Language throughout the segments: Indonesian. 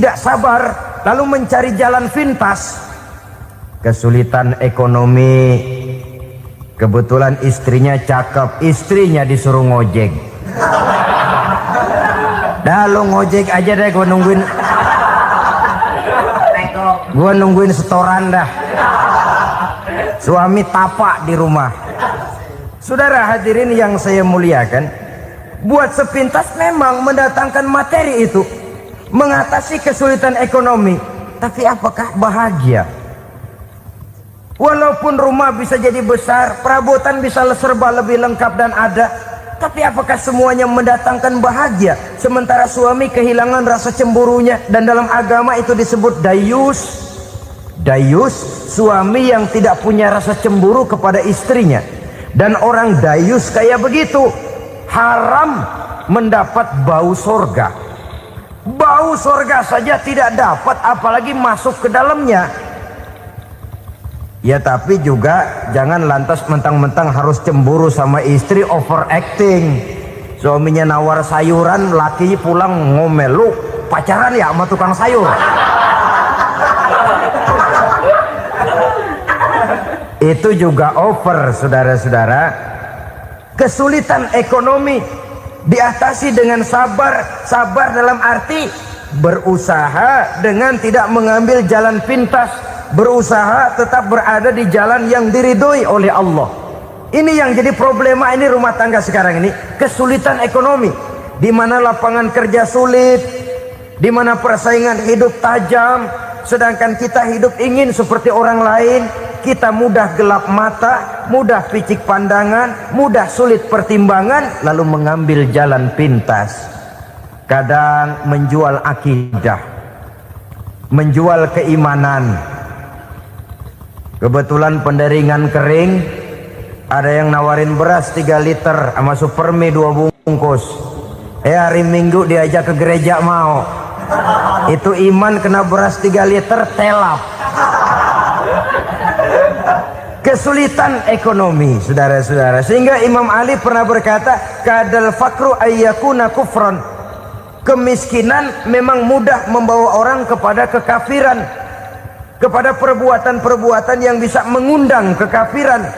tidak sabar lalu mencari jalan pintas. Kesulitan ekonomi, kebetulan istrinya cakep, istrinya disuruh ngojek. Dah lo ngojek aja deh, gue nungguin setoran dah. Suami tapak di rumah. Saudara hadirin yang saya muliakan, buat sepintas memang mendatangkan materi itu mengatasi kesulitan ekonomi, tapi apakah bahagia? Walaupun rumah bisa jadi besar, perabotan bisa serba lebih lengkap dan ada, tapi apakah semuanya mendatangkan bahagia? Sementara suami kehilangan rasa cemburunya, dan dalam agama itu disebut dayus. Dayus, suami yang tidak punya rasa cemburu kepada istrinya. Dan orang dayus kayak begitu haram mendapat bau sorga. Bau sorga saja tidak dapat, apalagi masuk ke dalamnya. Ya tapi juga jangan lantas mentang-mentang harus cemburu sama istri, overacting. Suaminya nawar sayuran, laki pulang ngomel, lu pacaran ya sama tukang sayur. Itu juga over, saudara-saudara. Kesulitan ekonomi diatasi dengan sabar. Sabar dalam arti berusaha dengan tidak mengambil jalan pintas, berusaha tetap berada di jalan yang diridhoi oleh Allah. Ini yang jadi problema ini rumah tangga sekarang ini, kesulitan ekonomi, di mana lapangan kerja sulit, di mana persaingan hidup tajam, sedangkan kita hidup ingin seperti orang lain. Kita mudah gelap mata, mudah picik pandangan, mudah sulit pertimbangan, lalu mengambil jalan pintas. Kadang menjual akidah, menjual keimanan. Kebetulan penderingan kering, ada yang nawarin beras 3 liter sama supermi 2 bungkus. Hari Minggu diajak ke gereja mau. Itu iman kena beras 3 liter telap. Kesulitan ekonomi, saudara-saudara, sehingga Imam Ali pernah berkata, kadal fakru ayyakuna kufron. Kemiskinan memang mudah membawa orang kepada kekafiran, kepada perbuatan-perbuatan yang bisa mengundang kekafiran.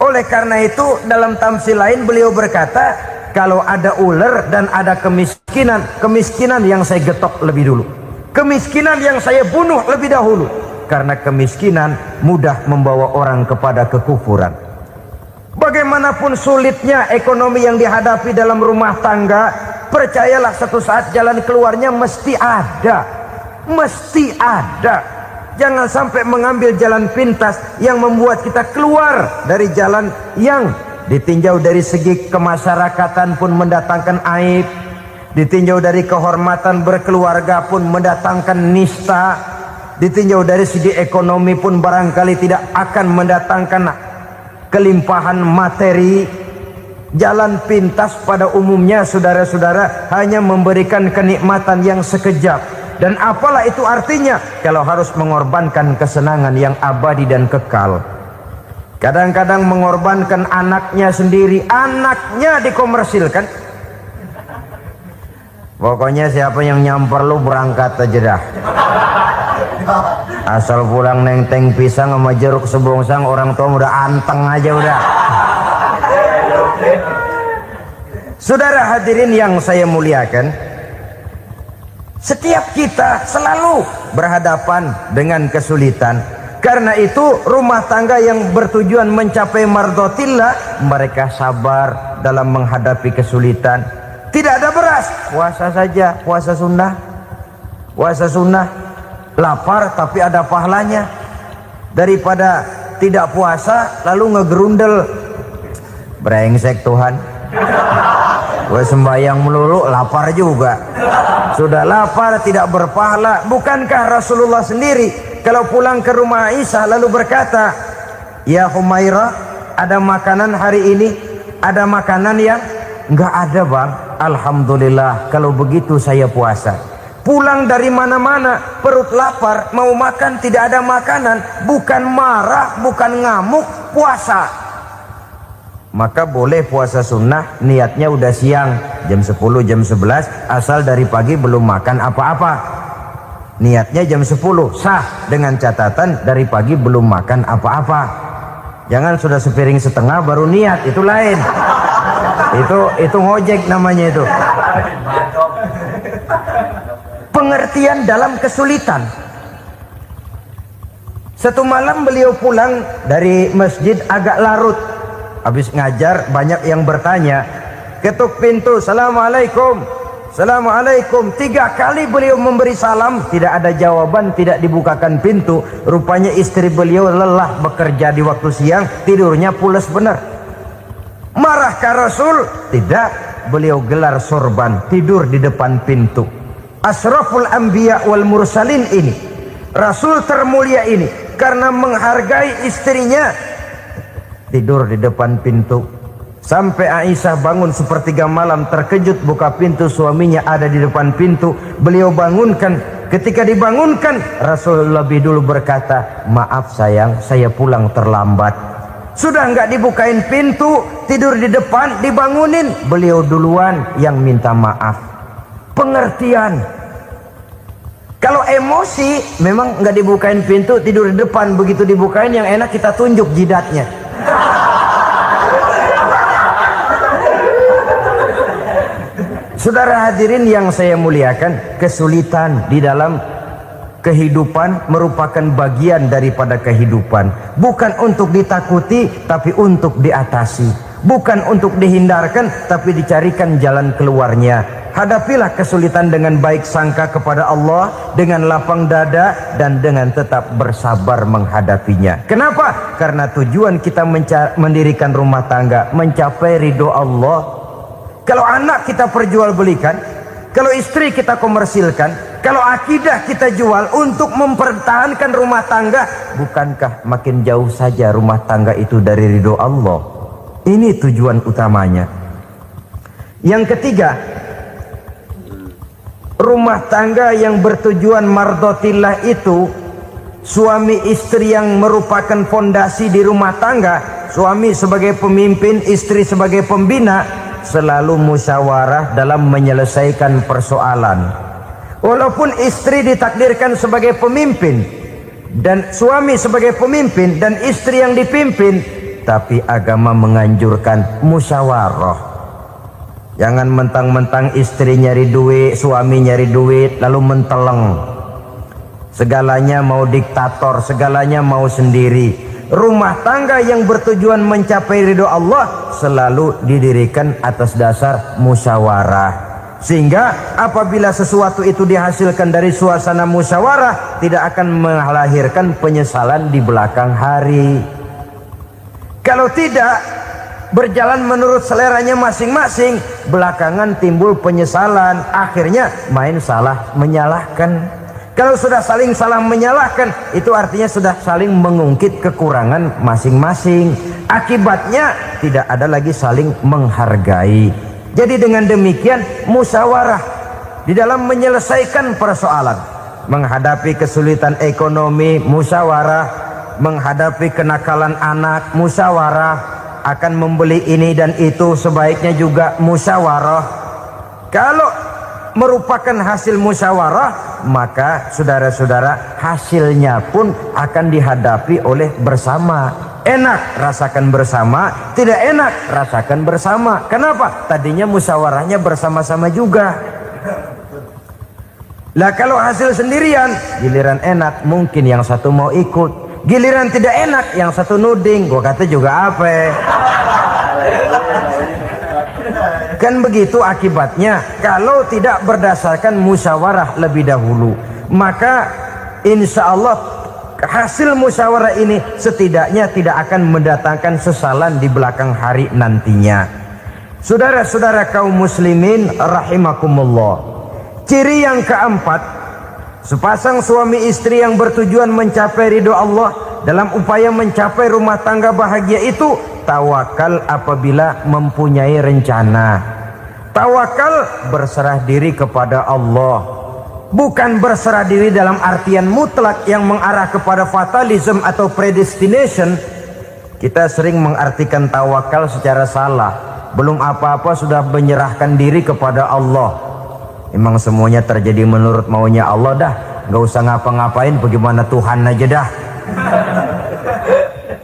Oleh karena itu dalam tamsil lain beliau berkata, kalau ada ular dan ada kemiskinan, kemiskinan yang saya getok lebih dulu, kemiskinan yang saya bunuh lebih dahulu. Karena kemiskinan mudah membawa orang kepada kekufuran. Bagaimanapun sulitnya ekonomi yang dihadapi dalam rumah tangga, percayalah satu saat jalan keluarnya mesti ada. Mesti ada. Jangan sampai mengambil jalan pintas yang membuat kita keluar dari jalan yang ditinjau dari segi kemasyarakatan pun mendatangkan aib, ditinjau dari kehormatan berkeluarga pun mendatangkan nista, ditinjau dari segi ekonomi pun barangkali tidak akan mendatangkan kelimpahan materi. Jalan pintas pada umumnya, saudara-saudara, hanya memberikan kenikmatan yang sekejap. Dan apalah itu artinya kalau harus mengorbankan kesenangan yang abadi dan kekal. Kadang-kadang mengorbankan anaknya sendiri, anaknya dikomersilkan. Pokoknya siapa yang nyamper lu berangkat aja dah. Asal pulang nenteng pisang sama jeruk sebongsang, orang tua udah anteng aja udah. Saudara hadirin yang saya muliakan, setiap kita selalu berhadapan dengan kesulitan. Karena itu rumah tangga yang bertujuan mencapai mardhatillah, mereka sabar dalam menghadapi kesulitan. Tidak ada beras, puasa saja, puasa sunnah, puasa sunnah. Lapar tapi ada pahalanya, daripada tidak puasa lalu ngegerundel. Brengsek Tuhan, gue sembahyang melulu lapar juga. Sudah lapar tidak berpahala. Bukankah Rasulullah sendiri kalau pulang ke rumah Aisyah lalu berkata, ya Humairah, ada makanan hari ini? Ada makanan yang enggak ada bang. Alhamdulillah, kalau begitu saya puasa. Pulang dari mana-mana perut lapar, mau makan tidak ada makanan, bukan marah, bukan ngamuk, puasa. maka boleh puasa sunnah niatnya udah siang jam 10 jam 11 asal dari pagi belum makan apa-apa. Niatnya jam 10 sah dengan catatan dari pagi belum makan apa-apa. Jangan sudah sepiring setengah baru niat, itu lain. Itu ngojek namanya itu. Pengertian dalam kesulitan. Satu malam beliau pulang dari masjid agak larut. Habis ngajar banyak yang bertanya. Ketuk pintu, Assalamualaikum. Assalamualaikum. 3 kali beliau memberi salam, tidak ada jawaban, tidak dibukakan pintu. Rupanya istri beliau lelah bekerja di waktu siang, tidurnya pules benar. Marahkah Rasul? Tidak. Beliau gelar sorban, tidur di depan pintu. Asraful anbiya wal mursalin ini, Rasul termulia ini, karena menghargai istrinya, tidur di depan pintu. Sampai Aisyah bangun sepertiga malam, terkejut buka pintu, suaminya ada di depan pintu. Beliau bangunkan. Ketika dibangunkan, Rasul lebih dulu berkata, maaf sayang, saya pulang terlambat. Sudah nggak dibukain pintu, tidur di depan, dibangunin, beliau duluan yang minta maaf. Pengertian. Kalau emosi, memang nggak dibukain pintu, tidur di depan. Begitu dibukain, yang enak kita tunjuk jidatnya. Saudara hadirin yang saya muliakan, kesulitan di dalam kehidupan merupakan bagian daripada kehidupan. Bukan untuk ditakuti, tapi untuk diatasi. Bukan untuk dihindarkan, tapi dicarikan jalan keluarnya. Hadapilah kesulitan dengan baik sangka kepada Allah, dengan lapang dada, dan dengan tetap bersabar menghadapinya. Kenapa? Karena tujuan kita mendirikan rumah tangga, mencapai ridho Allah. Kalau anak kita perjualbelikan, kalau istri kita komersilkan, kalau akidah kita jual untuk mempertahankan rumah tangga, bukankah makin jauh saja rumah tangga itu dari ridho Allah? Ini tujuan utamanya. Yang ketiga, rumah tangga yang bertujuan mardotillah itu, suami istri yang merupakan fondasi di rumah tangga, suami sebagai pemimpin, istri sebagai pembina, selalu musyawarah dalam menyelesaikan persoalan. Walaupun istri ditakdirkan sebagai pemimpin dan suami sebagai pemimpin dan istri yang dipimpin, tapi agama menganjurkan musyawarah. Jangan mentang-mentang istri nyari duit, suami nyari duit, lalu menteleng. Segalanya mau diktator, segalanya mau sendiri. Rumah tangga yang bertujuan mencapai ridho Allah selalu didirikan atas dasar musyawarah. Sehingga apabila sesuatu itu dihasilkan dari suasana musyawarah, tidak akan melahirkan penyesalan di belakang hari. Kalau tidak, berjalan menurut seleranya masing-masing, belakangan timbul penyesalan, akhirnya main salah menyalahkan. Kalau sudah saling salah menyalahkan, itu artinya sudah saling mengungkit kekurangan masing-masing. Akibatnya tidak ada lagi saling menghargai. Jadi dengan demikian musyawarah di dalam menyelesaikan persoalan. Menghadapi kesulitan ekonomi, musyawarah. Menghadapi kenakalan anak, musyawarah. Akan membeli ini dan itu, sebaiknya juga musyawarah. Kalau merupakan hasil musyawarah, maka saudara-saudara hasilnya pun akan dihadapi oleh bersama. Enak rasakan bersama, tidak enak rasakan bersama. Kenapa? Tadinya musyawarahnya bersama-sama juga. Lah kalau hasil sendirian, giliran enak mungkin yang satu mau ikut, giliran tidak enak yang satu nuding, gua kata juga apa? Kan begitu akibatnya kalau tidak berdasarkan musyawarah lebih dahulu. Maka insya Allah hasil musyawarah ini setidaknya tidak akan mendatangkan sesalan di belakang hari nantinya. Saudara-saudara kaum muslimin rahimakumullah, ciri yang keempat, sepasang suami istri yang bertujuan mencapai ridho Allah dalam upaya mencapai rumah tangga bahagia itu tawakal apabila mempunyai rencana. Tawakal berserah diri kepada Allah. Bukan berserah diri dalam artian mutlak yang mengarah kepada fatalism atau predestination. Kita sering mengartikan tawakal secara salah. Belum apa-apa sudah menyerahkan diri kepada Allah. Emang semuanya terjadi menurut maunya Allah dah. Gak usah ngapa-ngapain, bagaimana Tuhan aja dah.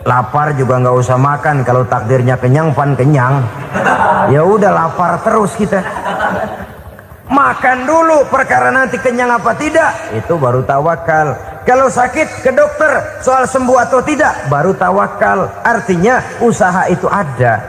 Lapar juga nggak usah makan, kalau takdirnya kenyang pan kenyang. Ya udah lapar terus kita. Makan dulu, perkara nanti kenyang apa tidak itu baru tawakal. Kalau sakit ke dokter, soal sembuh atau tidak baru tawakal. Artinya usaha itu ada.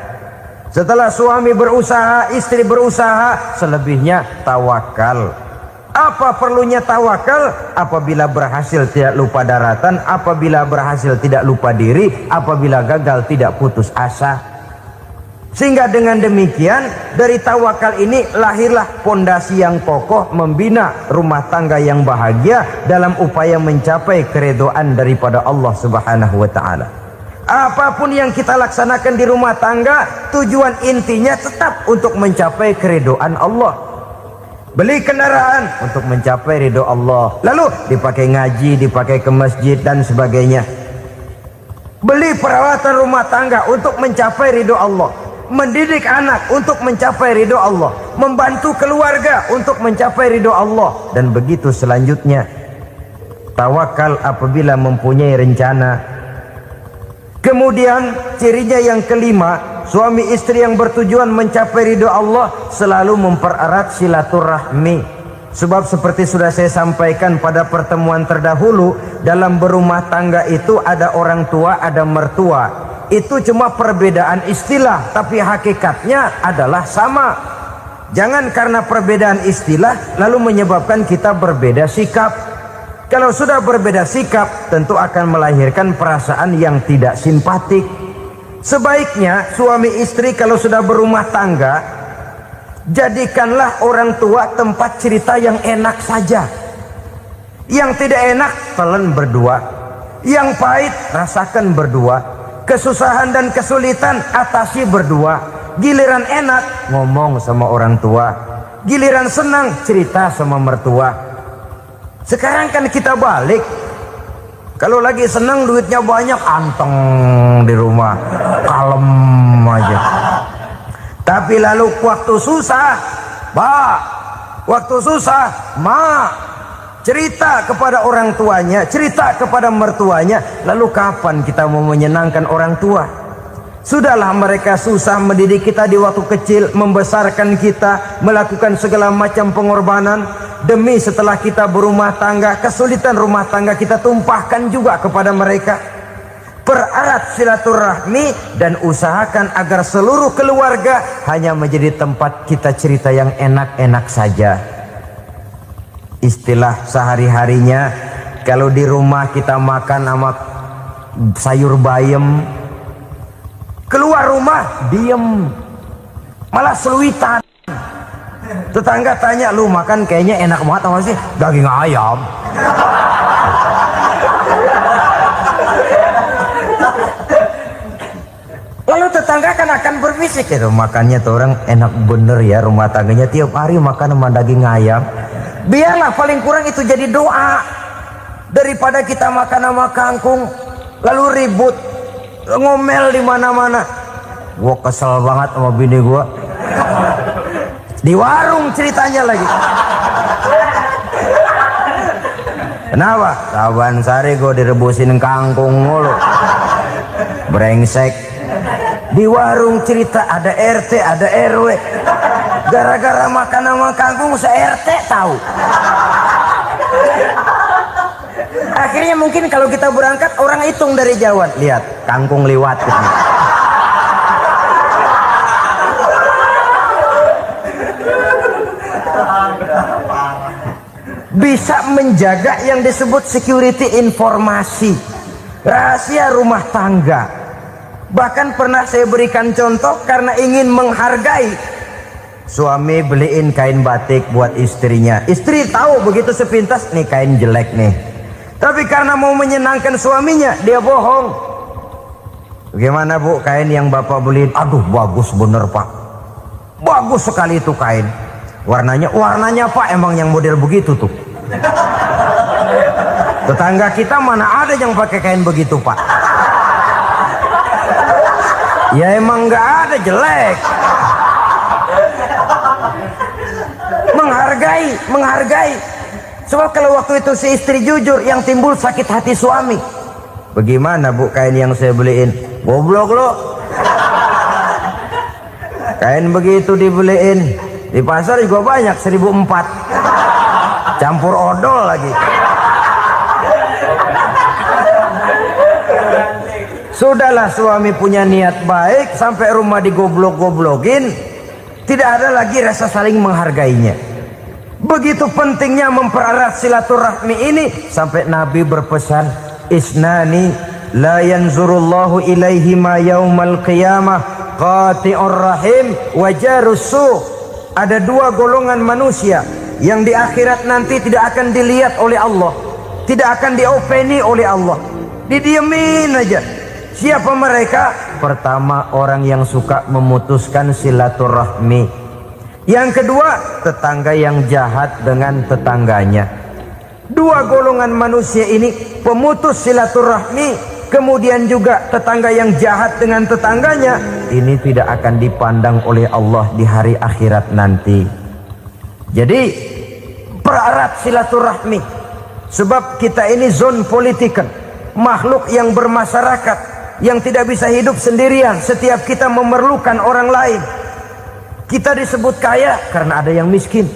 Setelah suami berusaha, istri berusaha, selebihnya tawakal. Apa perlunya tawakal? Apabila berhasil tidak lupa daratan, apabila berhasil tidak lupa diri, apabila gagal tidak putus asa. Sehingga dengan demikian dari tawakal ini lahirlah pondasi yang kokoh membina rumah tangga yang bahagia dalam upaya mencapai keridhaan daripada Allah Subhanahu wa taala. Apapun yang kita laksanakan di rumah tangga, tujuan intinya tetap untuk mencapai keridhaan Allah. Beli kendaraan untuk mencapai ridho Allah, lalu dipakai ngaji, dipakai ke masjid dan sebagainya. Beli peralatan rumah tangga untuk mencapai ridho Allah. Mendidik anak untuk mencapai ridho Allah. Membantu keluarga untuk mencapai ridho Allah. Dan begitu selanjutnya. Tawakal apabila mempunyai rencana. Kemudian cirinya yang kelima, suami istri yang bertujuan mencapai ridho Allah selalu mempererat silaturahmi. Sebab seperti sudah saya sampaikan pada pertemuan terdahulu, dalam berumah tangga itu ada orang tua, ada mertua. Itu cuma perbedaan istilah, tapi hakikatnya adalah sama. Jangan karena perbedaan istilah lalu menyebabkan kita berbeda sikap. Kalau sudah berbeda sikap, tentu akan melahirkan perasaan yang tidak simpatik. Sebaiknya suami istri kalau sudah berumah tangga, jadikanlah orang tua tempat cerita yang enak saja. Yang tidak enak telan berdua, yang pahit rasakan berdua, kesusahan dan kesulitan atasi berdua. Giliran enak ngomong sama orang tua, giliran senang cerita sama mertua. Sekarang kan kita balik, kalau lagi senang duitnya banyak, anteng di rumah, kalem aja. Tapi lalu waktu susah, Pak, waktu susah, Ma, cerita kepada orang tuanya, cerita kepada mertuanya. Lalu kapan kita mau menyenangkan orang tua? Sudahlah mereka susah mendidik kita di waktu kecil, membesarkan kita, melakukan segala macam pengorbanan. Demi setelah kita berumah tangga, kesulitan rumah tangga kita tumpahkan juga kepada mereka. Pererat silaturahmi dan usahakan agar seluruh keluarga hanya menjadi tempat kita cerita yang enak-enak saja. Istilah sehari-harinya, kalau di rumah kita makan sama sayur bayam, keluar rumah diem, malah seluitan. Tetangga tanya, lu makan kayaknya enak banget apa sih? Daging ayam. Lalu tetangga kan akan berbisik, itu makannya tuh orang enak bener ya, rumah tangganya tiap hari makan sama daging ayam. Biarlah paling kurang itu jadi doa, daripada kita makan sama kangkung lalu ribut ngomel di mana-mana. Gua kesel banget sama bini gua. Di warung ceritanya lagi. Kenapa? Saban sari gue direbusin kangkung mulu. Brengsek. Di warung cerita ada RT, ada RW. Gara-gara makan sama kangkung se-RT tahu. Akhirnya mungkin kalau kita berangkat orang hitung dari jauhan. Lihat, kangkung liwat gitu. Bisa menjaga yang disebut security informasi, rahasia rumah tangga. Bahkan pernah saya berikan contoh karena ingin menghargai. Suami beliin kain batik buat istrinya. Istri tahu begitu sepintas, nih kain jelek nih. Tapi karena mau menyenangkan suaminya, dia bohong. Bagaimana Bu, kain yang Bapak beliin? Aduh bagus bener Pak. Bagus sekali itu kain. Warnanya Pak emang yang model begitu tuh. Tetangga kita mana ada yang pakai kain begitu Pak. Ya emang nggak ada jelek. Menghargai. Sebab kalau waktu itu si istri jujur, yang timbul sakit hati suami. Bagaimana bu kain yang saya beliin? Goblok lo. Kain begitu dibeliin di pasar juga banyak 1.400, campur odol lagi. Sudahlah, suami punya niat baik, sampai rumah digoblok-goblokin, tidak ada lagi rasa saling menghargainya. Begitu pentingnya mempererat silaturahmi ini, sampai Nabi berpesan, isnani la yanzurullahu ilaihima yaumal qiyamah qati'ur rahim wa jarus su'. Ada dua golongan manusia yang di akhirat nanti tidak akan dilihat oleh Allah, tidak akan diopeni oleh Allah, didiemin aja. Siapa mereka? Pertama, orang yang suka memutuskan silaturahmi. Yang kedua, tetangga yang jahat dengan tetangganya. Dua golongan manusia ini, pemutus silaturahmi, kemudian juga tetangga yang jahat dengan tetangganya, ini tidak akan dipandang oleh Allah di hari akhirat nanti. Jadi pererat silaturahmi, sebab kita ini zon politikan, makhluk yang bermasyarakat, yang tidak bisa hidup sendirian. Setiap kita memerlukan orang lain. Kita disebut kaya karena ada yang miskin,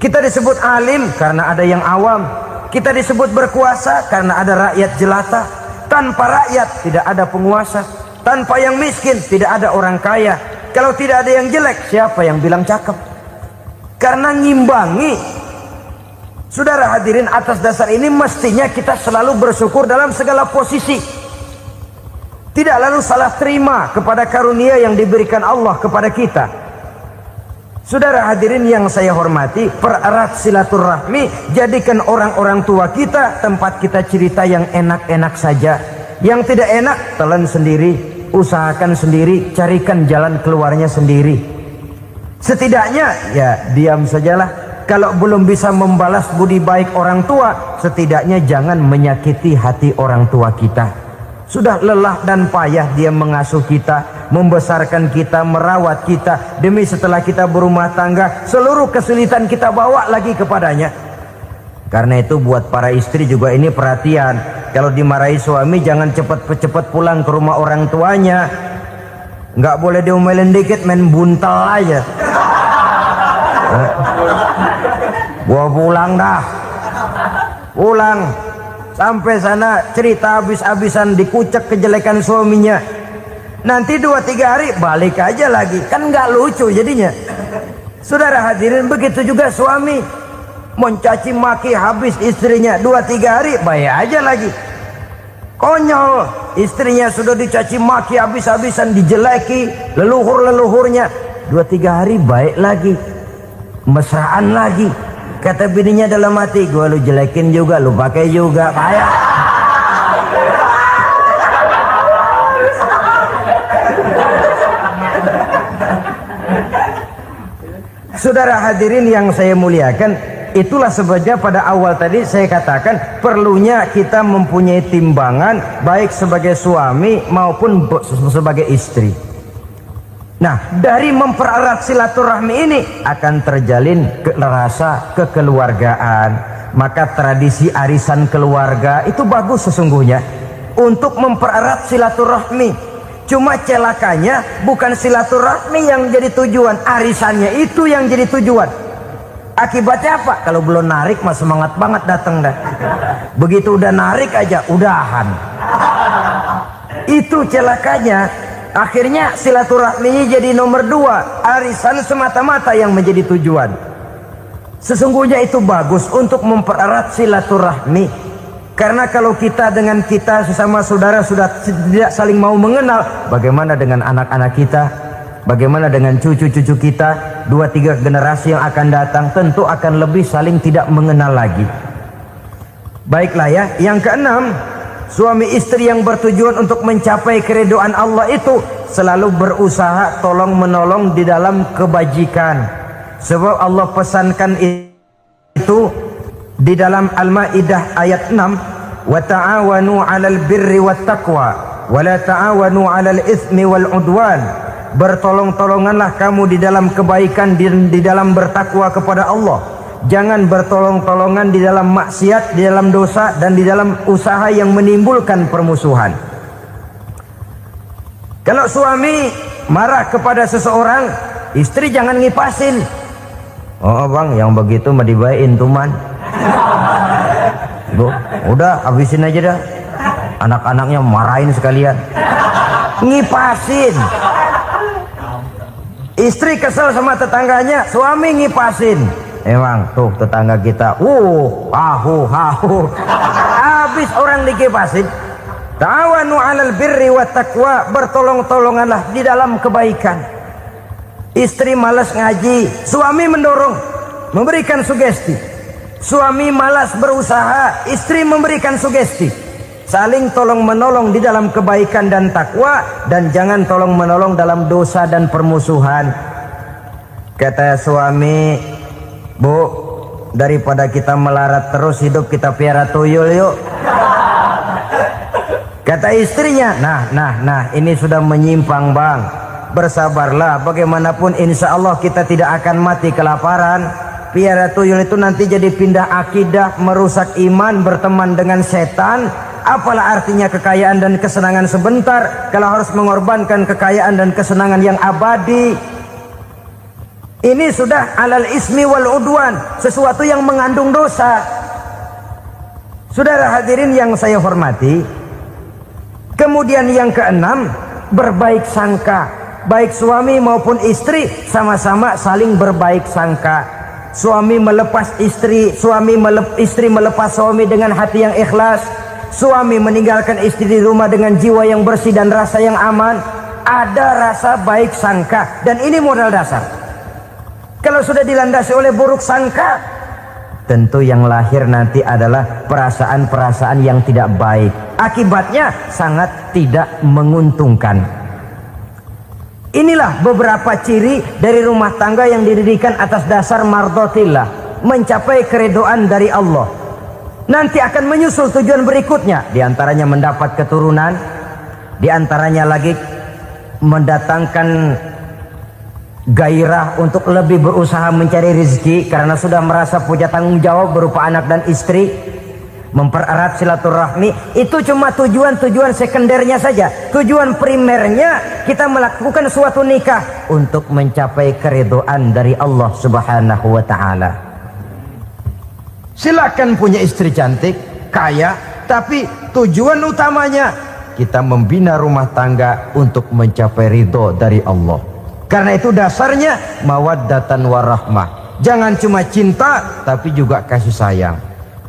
kita disebut alim karena ada yang awam, kita disebut berkuasa karena ada rakyat jelata. Tanpa rakyat tidak ada penguasa, tanpa yang miskin tidak ada orang kaya. Kalau tidak ada yang jelek, siapa yang bilang cakep? Karena ngimbangi. Saudara hadirin, atas dasar ini mestinya kita selalu bersyukur dalam segala posisi, tidak lalu salah terima kepada karunia yang diberikan Allah kepada kita. Saudara hadirin yang saya hormati, pererat silaturahmi, jadikan orang-orang tua kita tempat kita cerita yang enak-enak saja. Yang tidak enak, telan sendiri, usahakan sendiri, carikan jalan keluarnya sendiri. Setidaknya ya diam sajalah. Kalau belum bisa membalas budi baik orang tua, setidaknya jangan menyakiti hati orang tua kita. Sudah lelah dan payah dia mengasuh kita, membesarkan kita, merawat kita, demi setelah kita berumah tangga, seluruh kesulitan kita bawa lagi kepadanya. Karena itu buat para istri juga ini perhatian. Kalau dimarahi suami, jangan cepat-cepat pulang ke rumah orang tuanya. Nggak boleh diomelin dikit, main buntal aja. Gua pulang dah. Pulang. Sampai sana cerita habis-habisan, dikucek kejelekan suaminya. Nanti 2-3 hari balik aja lagi. Kan nggak lucu jadinya. Saudara hadirin, begitu juga suami. Mencaci maki habis istrinya, 2-3 hari baik aja lagi. Konyol, istrinya sudah dicaci maki habis-habisan, dijeleki leluhur-leluhurnya, 2-3 hari baik lagi, mesraan lagi. Kata bininya dalam hati, gua lu jelekin juga, lu pakai juga, payah. Saudara hadirin yang saya muliakan, itulah sebabnya pada awal tadi saya katakan perlunya kita mempunyai timbangan baik sebagai suami maupun sebagai istri. Nah, dari mempererat silaturahmi ini akan terjalin rasa kekeluargaan. Maka tradisi arisan keluarga itu bagus sesungguhnya untuk mempererat silaturahmi. Cuma celakanya bukan silaturahmi yang jadi tujuan, arisannya itu yang jadi tujuan. Akibatnya apa? Kalau belum narik mah semangat banget datang dah. Begitu udah narik aja udahan. Itu celakanya. Akhirnya silaturahminya jadi nomor 2, arisan semata-mata yang menjadi tujuan. Sesungguhnya itu bagus untuk mempererat silaturahmi. Karena kalau kita dengan kita sesama saudara sudah tidak saling mau mengenal, bagaimana dengan anak-anak kita? Bagaimana dengan cucu-cucu kita? 2-3 generasi yang akan datang tentu akan lebih saling tidak mengenal lagi. Baiklah ya, yang keenam, suami istri yang bertujuan untuk mencapai keridhaan Allah itu selalu berusaha tolong menolong di dalam kebajikan. Sebab Allah pesankan itu di dalam Al-Maidah ayat 6, wa ta'awanu 'alal birri wat taqwa wala ta'awanu 'alal itsmi wal 'udwan. Bertolong-tolonganlah kamu di dalam kebaikan, di dalam bertakwa kepada Allah. Jangan bertolong-tolongan di dalam maksiat, di dalam dosa, dan di dalam usaha yang menimbulkan permusuhan. Kalau suami marah kepada seseorang, istri jangan ngipasin. Oh bang, yang begitu mah dibayain tuman. Bu, udah habisin aja dah. Anak-anaknya marahin sekalian. Ngipasin. Istri kesel sama tetangganya, suami ngipasin. Emang tuh tetangga kita, hahu. Habis orang dikipasin. Ta'awanu 'alal birri wat taqwa, bertolong-tolonganlah di dalam kebaikan. Istri malas ngaji, suami mendorong, memberikan sugesti. Suami malas berusaha, istri memberikan sugesti. Saling tolong menolong di dalam kebaikan dan takwa, dan jangan tolong menolong dalam dosa dan permusuhan. Kata suami, bu, daripada kita melarat terus hidup, kita piara tuyul yuk. Kata istrinya, nah ini sudah menyimpang bang, bersabarlah, bagaimanapun insya Allah kita tidak akan mati kelaparan. Piara tuyul itu nanti jadi pindah akidah, merusak iman, berteman dengan setan. Apalah artinya kekayaan dan kesenangan sebentar kalau harus mengorbankan kekayaan dan kesenangan yang abadi. Ini sudah alal ismi wal udwan, sesuatu yang mengandung dosa. Saudara hadirin yang saya hormati, kemudian yang keenam, berbaik sangka. Baik suami maupun istri sama-sama saling berbaik sangka. Suami melepas istri, istri melepas suami dengan hati yang ikhlas. Suami meninggalkan istri di rumah dengan jiwa yang bersih dan rasa yang aman. Ada rasa baik sangka, dan ini modal dasar. Kalau sudah dilandasi oleh buruk sangka, tentu yang lahir nanti adalah perasaan-perasaan yang tidak baik. Akibatnya sangat tidak menguntungkan. Inilah beberapa ciri dari rumah tangga yang didirikan atas dasar mardhatillah, mencapai keridhaan dari Allah. Nanti akan menyusul tujuan berikutnya, diantaranya mendapat keturunan, diantaranya lagi mendatangkan gairah untuk lebih berusaha mencari rezeki karena sudah merasa punya tanggung jawab berupa anak dan istri, mempererat silaturahmi. Itu cuma tujuan-tujuan sekundernya saja. Tujuan primernya kita melakukan suatu nikah untuk mencapai keridhaan dari Allah Subhanahu wa taala. Silakan punya istri cantik, kaya, tapi tujuan utamanya kita membina rumah tangga untuk mencapai ridho dari Allah. Karena itu dasarnya mawaddatan warahmah. Jangan cuma cinta, tapi juga kasih sayang.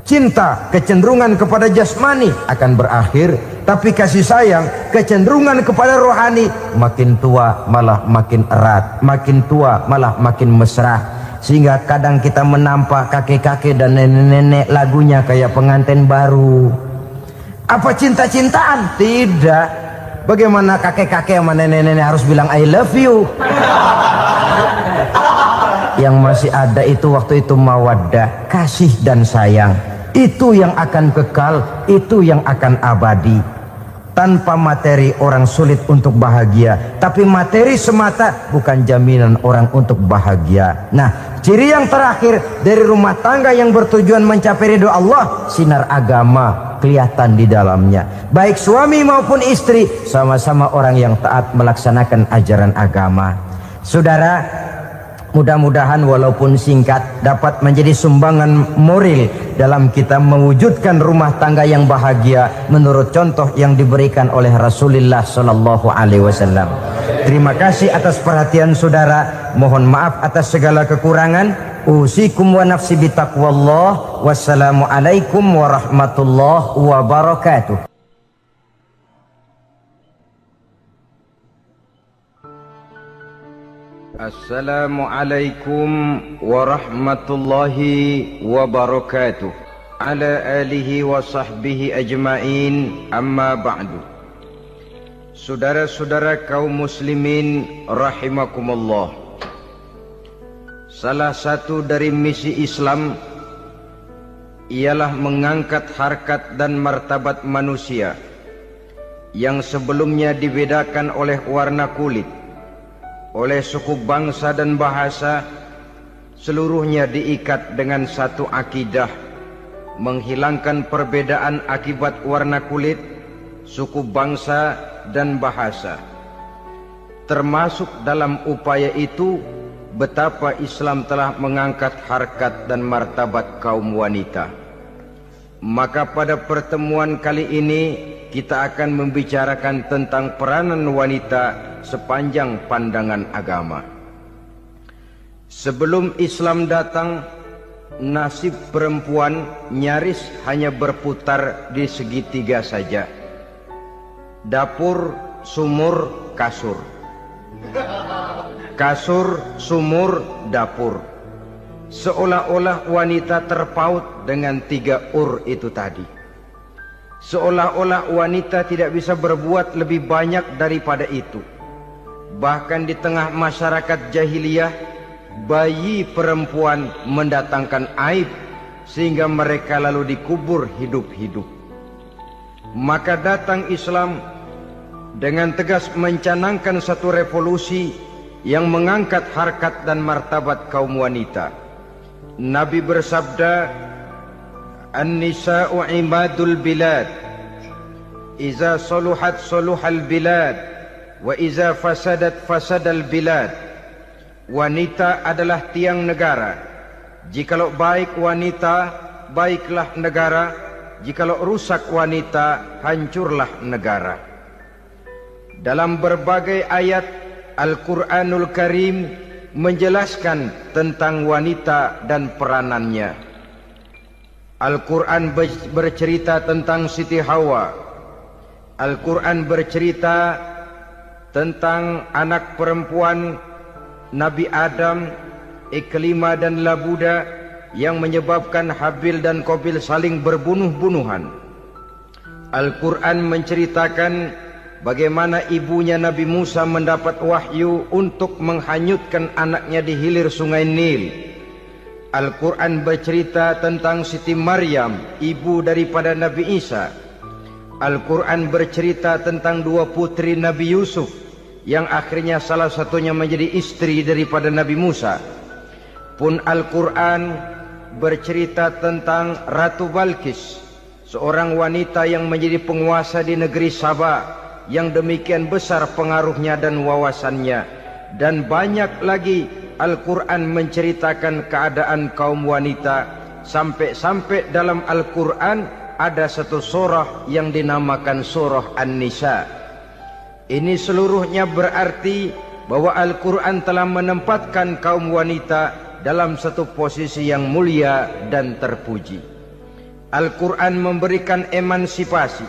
Cinta, kecenderungan kepada jasmani akan berakhir, tapi kasih sayang, kecenderungan kepada rohani, makin tua malah makin erat, makin tua malah makin mesra. Sehingga kadang kita menampak kakek-kakek dan nenek-nenek lagunya kayak pengantin baru. Apa cinta-cintaan? Tidak. Bagaimana kakek-kakek sama nenek-nenek harus bilang I love you? Yang masih ada itu waktu itu mawaddah, kasih dan sayang. Itu yang akan kekal, itu yang akan abadi. Tanpa materi orang sulit untuk bahagia, tapi materi semata bukan jaminan orang untuk bahagia. Nah, ciri yang terakhir dari rumah tangga yang bertujuan mencapai ridho Allah, sinar agama kelihatan di dalamnya. Baik suami maupun istri sama-sama orang yang taat melaksanakan ajaran agama. Saudara, mudah-mudahan walaupun singkat dapat menjadi sumbangan moral dalam kita mewujudkan rumah tangga yang bahagia menurut contoh yang diberikan oleh Rasulullah Sallallahu Alaihi Wasallam. Terima kasih atas perhatian saudara. Mohon maaf atas segala kekurangan. Usikum wa nafsi bitaqwallah. Wassalamualaikum warahmatullahi wabarakatuh. Assalamualaikum warahmatullahi wabarakatuh. Ala alihi wa sahbihi ajma'in, amma ba'du. Saudara-saudara kaum muslimin rahimakumullah, salah satu dari misi Islam ialah mengangkat harkat dan martabat manusia yang sebelumnya dibedakan oleh warna kulit, oleh suku bangsa dan bahasa, seluruhnya diikat dengan satu akidah, menghilangkan perbedaan akibat warna kulit, suku bangsa dan bahasa. Termasuk dalam upaya itu betapa Islam telah mengangkat harkat dan martabat kaum wanita. Maka pada pertemuan kali ini kita akan membicarakan tentang peranan wanita sepanjang pandangan agama. Sebelum Islam datang, nasib perempuan nyaris hanya berputar di segitiga saja. Dapur, sumur, kasur. Kasur, sumur, dapur. Seolah-olah wanita terpaut dengan 3 itu tadi. Seolah-olah wanita tidak bisa berbuat lebih banyak daripada itu. Bahkan di tengah masyarakat jahiliyah, bayi perempuan mendatangkan aib sehingga mereka lalu dikubur hidup-hidup. Maka datang Islam dengan tegas mencanangkan satu revolusi yang mengangkat harkat dan martabat kaum wanita. Nabi bersabda, "An-nisa'u imadul bilad. Iza saluhat saluhal bilad, wa iza fasadat fasadal bilad." Wanita adalah tiang negara. Jikalau baik wanita, baiklah negara. Jikalau rusak wanita, hancurlah negara. Dalam berbagai ayat Al-Quranul Karim menjelaskan tentang wanita dan peranannya. Al-Quran bercerita tentang Siti Hawa. Al-Quran bercerita tentang anak perempuan Nabi Adam, Iklimah dan Labuda, yang menyebabkan Habil dan Qabil saling berbunuh-bunuhan. Al-Quran menceritakan bagaimana ibunya Nabi Musa mendapat wahyu untuk menghanyutkan anaknya di hilir sungai Nil. Al-Quran bercerita tentang Siti Maryam, ibu daripada Nabi Isa. Al-Quran bercerita tentang 2 putri Nabi Yusuf, yang akhirnya salah satunya menjadi istri daripada Nabi Musa. Pun Al-Quran bercerita tentang Ratu Balkis, seorang wanita yang menjadi penguasa di negeri Sabah, yang demikian besar pengaruhnya dan wawasannya. Dan banyak lagi Al-Quran menceritakan keadaan kaum wanita, sampai-sampai dalam Al-Quran ada satu surah yang dinamakan surah An-Nisa. Ini seluruhnya berarti bahwa Al-Quran telah menempatkan kaum wanita dalam satu posisi yang mulia dan terpuji. Al-Quran memberikan emansipasi,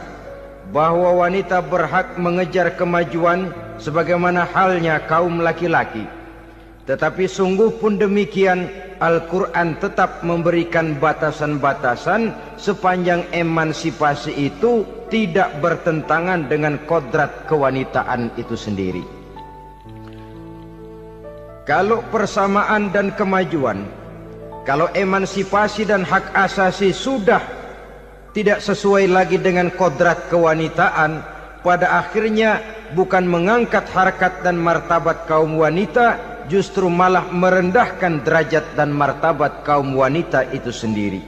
bahwa wanita berhak mengejar kemajuan sebagaimana halnya kaum laki-laki. Tetapi sungguh pun demikian, Al-Quran tetap memberikan batasan-batasan sepanjang emansipasi itu tidak bertentangan dengan kodrat kewanitaan itu sendiri. Kalau persamaan dan kemajuan, kalau emansipasi dan hak asasi sudah tidak sesuai lagi dengan kodrat kewanitaan, pada akhirnya bukan mengangkat harkat dan martabat kaum wanita, justru malah merendahkan derajat dan martabat kaum wanita itu sendiri.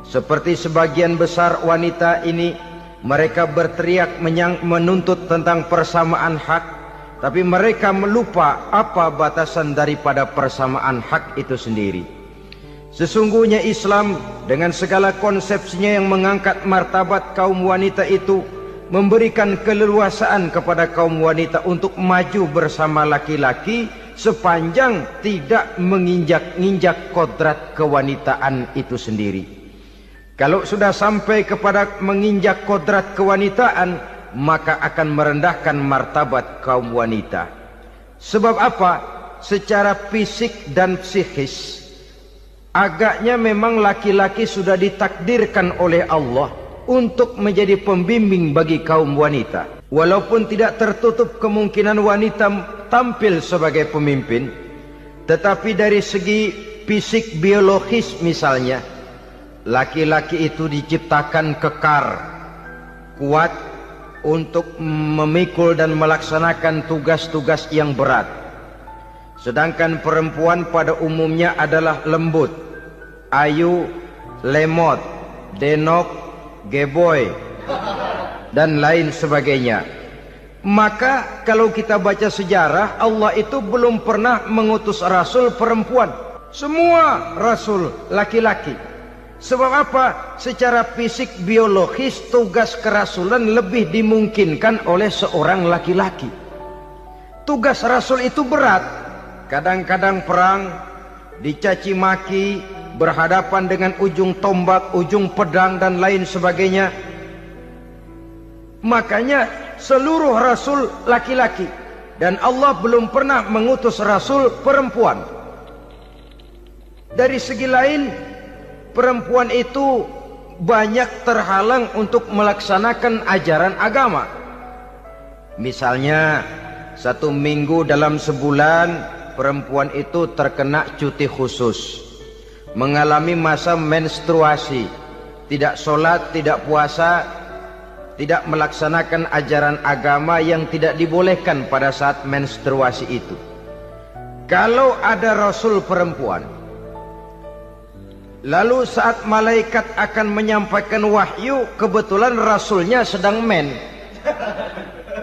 Seperti sebagian besar wanita ini, mereka berteriak menuntut tentang persamaan hak, tapi mereka melupa apa batasan daripada persamaan hak itu sendiri. Sesungguhnya Islam dengan segala konsepsinya yang mengangkat martabat kaum wanita itu memberikan keleluasaan kepada kaum wanita untuk maju bersama laki-laki sepanjang tidak menginjak-injak kodrat kewanitaan itu sendiri. Kalau sudah sampai kepada menginjak kodrat kewanitaan, maka akan merendahkan martabat kaum wanita. Sebab apa? Secara fisik dan psikis, agaknya memang laki-laki sudah ditakdirkan oleh Allah untuk menjadi pembimbing bagi kaum wanita. Walaupun tidak tertutup kemungkinan wanita tampil sebagai pemimpin, tetapi dari segi fisik biologis misalnya, laki-laki itu diciptakan kekar, kuat, untuk memikul dan melaksanakan tugas-tugas yang berat. Sedangkan perempuan pada umumnya adalah lembut, ayu, lemot, denok, geboy, dan lain sebagainya. Maka kalau kita baca sejarah, Allah itu belum pernah mengutus rasul perempuan. Semua rasul laki-laki. Sebab apa? Secara fisik biologis tugas kerasulan lebih dimungkinkan oleh seorang laki-laki. Tugas rasul itu berat. Kadang-kadang perang, dicaci maki, berhadapan dengan ujung tombak, ujung pedang dan lain sebagainya. Makanya seluruh rasul laki-laki, dan Allah belum pernah mengutus rasul perempuan. Dari segi lain, perempuan itu banyak terhalang untuk melaksanakan ajaran agama. Misalnya 1 minggu dalam sebulan perempuan itu terkena cuti khusus, mengalami masa menstruasi, tidak sholat, tidak puasa, tidak melaksanakan ajaran agama yang tidak dibolehkan pada saat menstruasi itu. Kalau ada rasul perempuan, lalu saat malaikat akan menyampaikan wahyu, kebetulan rasulnya sedang men,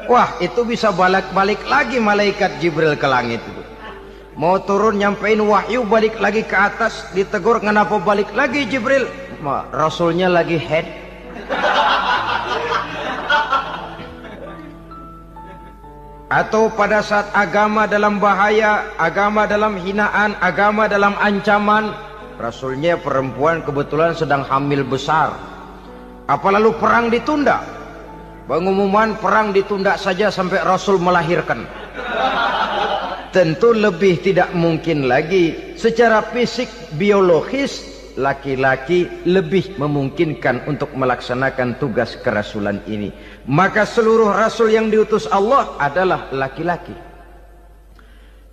wah, itu bisa balik-balik lagi malaikat Jibril ke langit itu. Mau turun nyampein wahyu, balik lagi ke atas, ditegur, kenapa balik lagi Jibril? Rasulnya lagi head. Atau pada saat agama dalam bahaya, agama dalam hinaan, agama dalam ancaman, rasulnya perempuan kebetulan sedang hamil besar. Apa lalu perang ditunda? Pengumuman perang ditunda saja sampai rasul melahirkan. Tentu lebih tidak mungkin lagi. Secara fisik biologis, laki-laki lebih memungkinkan untuk melaksanakan tugas kerasulan ini. Maka seluruh rasul yang diutus Allah adalah laki-laki.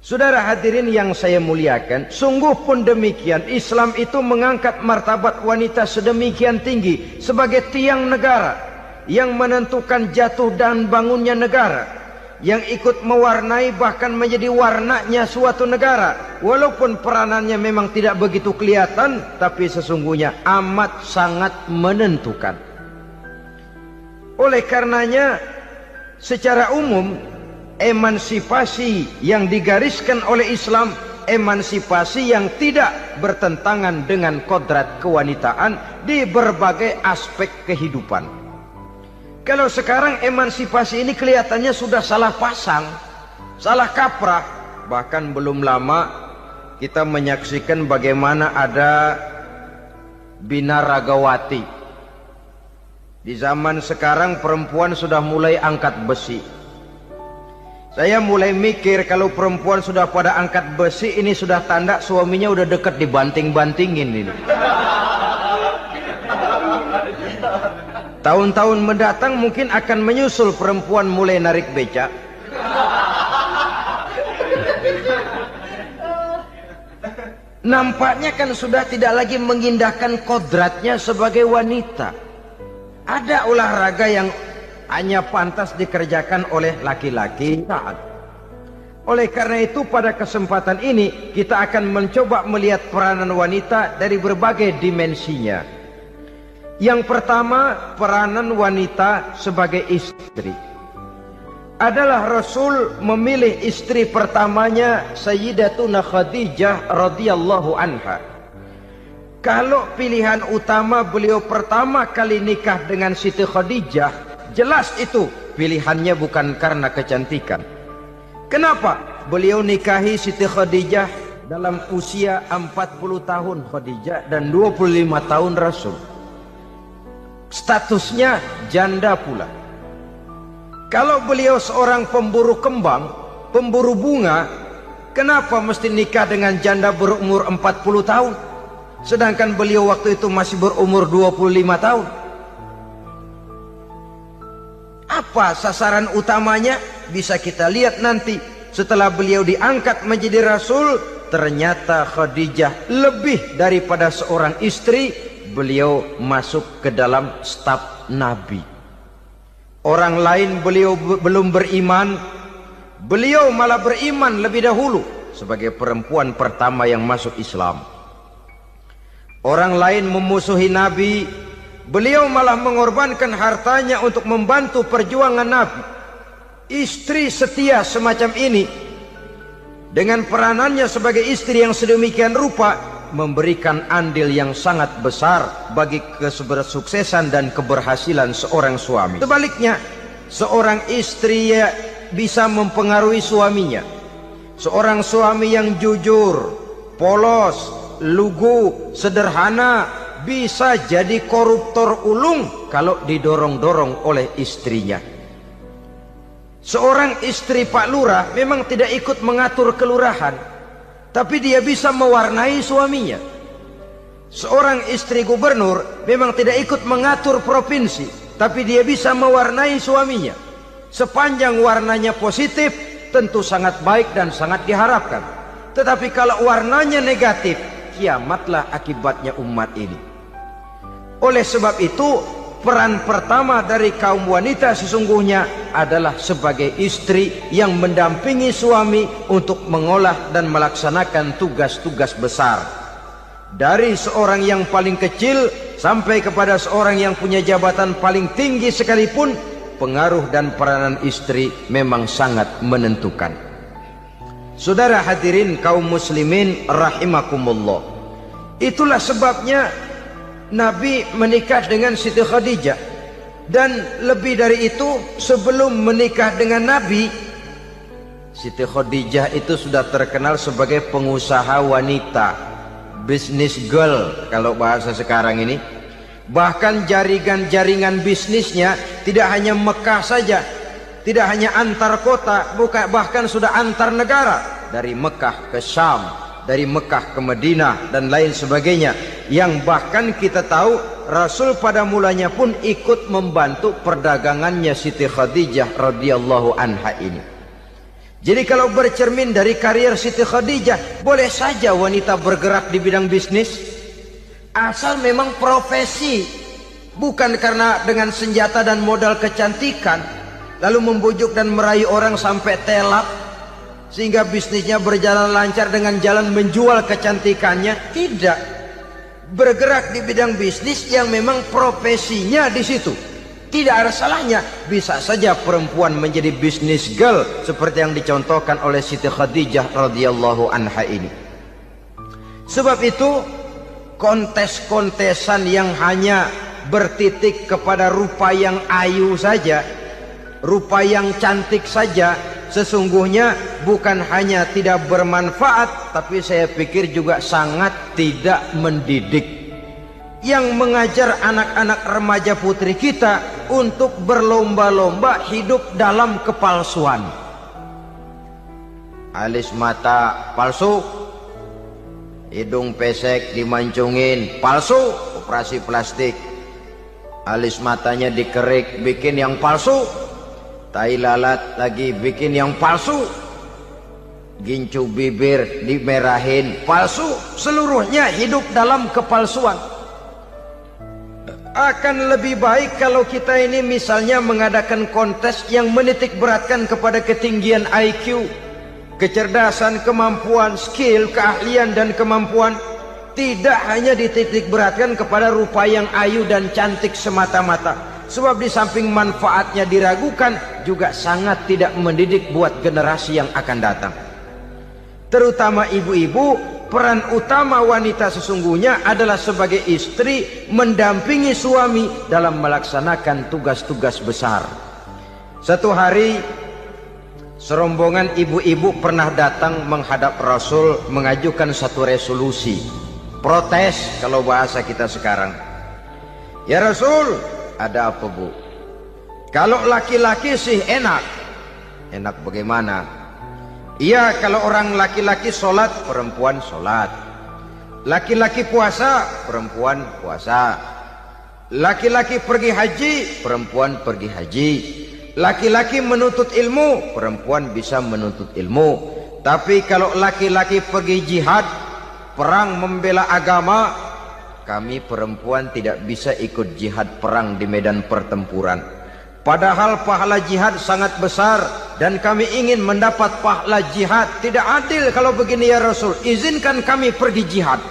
Saudara hadirin yang saya muliakan, sungguh pun demikian, Islam itu mengangkat martabat wanita sedemikian tinggi sebagai tiang negara yang menentukan jatuh dan bangunnya negara, yang ikut mewarnai bahkan menjadi warnanya suatu negara. Walaupun peranannya memang tidak begitu kelihatan, tapi sesungguhnya amat sangat menentukan. Oleh karenanya, secara umum, emansipasi yang digariskan oleh Islam, emansipasi yang tidak bertentangan dengan kodrat kewanitaan di berbagai aspek kehidupan. Kalau sekarang emansipasi ini kelihatannya sudah salah pasang, salah kaprah. Bahkan belum lama kita menyaksikan bagaimana ada binaragawati. Di zaman sekarang perempuan sudah mulai angkat besi. Saya mulai mikir kalau perempuan sudah pada angkat besi, ini sudah tanda suaminya udah deket dibanting-bantingin ini. Tahun-tahun mendatang mungkin akan menyusul perempuan mulai narik becak. Nampaknya kan sudah tidak lagi mengindahkan kodratnya sebagai wanita. Ada olahraga yang hanya pantas dikerjakan oleh laki-laki. Oleh karena itu pada kesempatan ini kita akan mencoba melihat peranan wanita dari berbagai dimensinya. Yang pertama, peranan wanita sebagai istri. Adalah Rasul memilih istri pertamanya Sayyidatuna Khadijah radhiyallahu anha. Kalau pilihan utama beliau pertama kali nikah dengan Siti Khadijah, jelas itu pilihannya bukan karena kecantikan. Kenapa? Beliau nikahi Siti Khadijah dalam usia 40 tahun Khadijah dan 25 tahun Rasul. Statusnya janda pula. Kalau beliau seorang pemburu kembang, pemburu bunga, kenapa mesti nikah dengan janda berumur 40 tahun? Sedangkan beliau waktu itu masih berumur 25 tahun. Apa sasaran utamanya? Bisa kita lihat nanti. Setelah beliau diangkat menjadi Rasul, ternyata Khadijah lebih daripada seorang istri, beliau masuk ke dalam staf Nabi. Orang lain beliau belum beriman, beliau malah beriman lebih dahulu sebagai perempuan pertama yang masuk Islam. Orang lain memusuhi Nabi, beliau malah mengorbankan hartanya untuk membantu perjuangan Nabi. Istri setia semacam ini, dengan peranannya sebagai istri yang sedemikian rupa, memberikan andil yang sangat besar bagi kesuksesan dan keberhasilan seorang suami. Sebaliknya, seorang istri bisa mempengaruhi suaminya. Seorang suami yang jujur, polos, lugu, sederhana, bisa jadi koruptor ulung kalau didorong-dorong oleh istrinya. Seorang istri Pak Lurah memang tidak ikut mengatur kelurahan, tapi dia bisa mewarnai suaminya. Seorang istri gubernur memang tidak ikut mengatur provinsi, tapi dia bisa mewarnai suaminya. Sepanjang warnanya positif, tentu sangat baik dan sangat diharapkan. Tetapi kalau warnanya negatif, kiamatlah akibatnya umat ini. Oleh sebab itu, peran pertama dari kaum wanita sesungguhnya adalah sebagai istri yang mendampingi suami untuk mengolah dan melaksanakan tugas-tugas besar. Dari seorang yang paling kecil sampai kepada seorang yang punya jabatan paling tinggi sekalipun, pengaruh dan peranan istri memang sangat menentukan. Saudara hadirin kaum muslimin rahimakumullah. Itulah sebabnya Nabi menikah dengan Siti Khadijah, dan lebih dari itu, sebelum menikah dengan Nabi, Siti Khadijah itu sudah terkenal sebagai pengusaha wanita, business girl kalau bahasa sekarang ini. Bahkan jaringan-jaringan bisnisnya tidak hanya Mekah saja, tidak hanya antar kota, bahkan sudah antar negara, dari Mekah ke Syam, dari Mekah ke Madinah dan lain sebagainya, yang bahkan kita tahu Rasul pada mulanya pun ikut membantu perdagangannya Siti Khadijah radhiyallahu anha ini. Jadi kalau bercermin dari karier Siti Khadijah, boleh saja wanita bergerak di bidang bisnis, asal memang profesi, bukan karena dengan senjata dan modal kecantikan lalu membujuk dan merayu orang sampai telak sehingga bisnisnya berjalan lancar dengan jalan menjual kecantikannya. Tidak, bergerak di bidang bisnis yang memang profesinya di situ. Tidak ada salahnya. Bisa saja perempuan menjadi business girl seperti yang dicontohkan oleh Siti Khadijah radhiyallahu anha ini. Sebab itu, kontes-kontesan yang hanya bertitik kepada rupa yang ayu saja, rupa yang cantik saja, sesungguhnya bukan hanya tidak bermanfaat, tapi saya pikir juga sangat tidak mendidik. Yang mengajar anak-anak remaja putri kita untuk berlomba-lomba hidup dalam kepalsuan. Alis mata palsu, hidung pesek dimancungin palsu, operasi plastik. Alis matanya dikerik, bikin yang palsu. Tai lalat lagi bikin yang palsu, gincu bibir dimerahin palsu. Seluruhnya hidup dalam kepalsuan. Akan lebih baik kalau kita ini misalnya mengadakan kontes yang menitik beratkan kepada ketinggian IQ, kecerdasan, kemampuan, skill, keahlian dan kemampuan. Tidak hanya dititik beratkan kepada rupa yang ayu dan cantik semata-mata. Sebab di samping manfaatnya diragukan, juga sangat tidak mendidik buat generasi yang akan datang. Terutama ibu-ibu, peran utama wanita sesungguhnya adalah sebagai istri mendampingi suami dalam melaksanakan tugas-tugas besar. Satu hari, serombongan ibu-ibu pernah datang menghadap Rasul mengajukan satu resolusi. Protes kalau bahasa kita sekarang. Ya Rasul, ada apa bu? Kalau laki-laki sih enak. Enak bagaimana? Iya, kalau orang laki-laki sholat, perempuan sholat. Laki-laki puasa, perempuan puasa. Laki-laki pergi haji, perempuan pergi haji. Laki-laki menuntut ilmu, perempuan bisa menuntut ilmu. Tapi kalau laki-laki pergi jihad, perang membela agama, kami perempuan tidak bisa ikut jihad perang di medan pertempuran. Padahal pahala jihad sangat besar dan kami ingin mendapat pahala jihad. Tidak adil kalau begini ya Rasul, izinkan kami pergi jihad.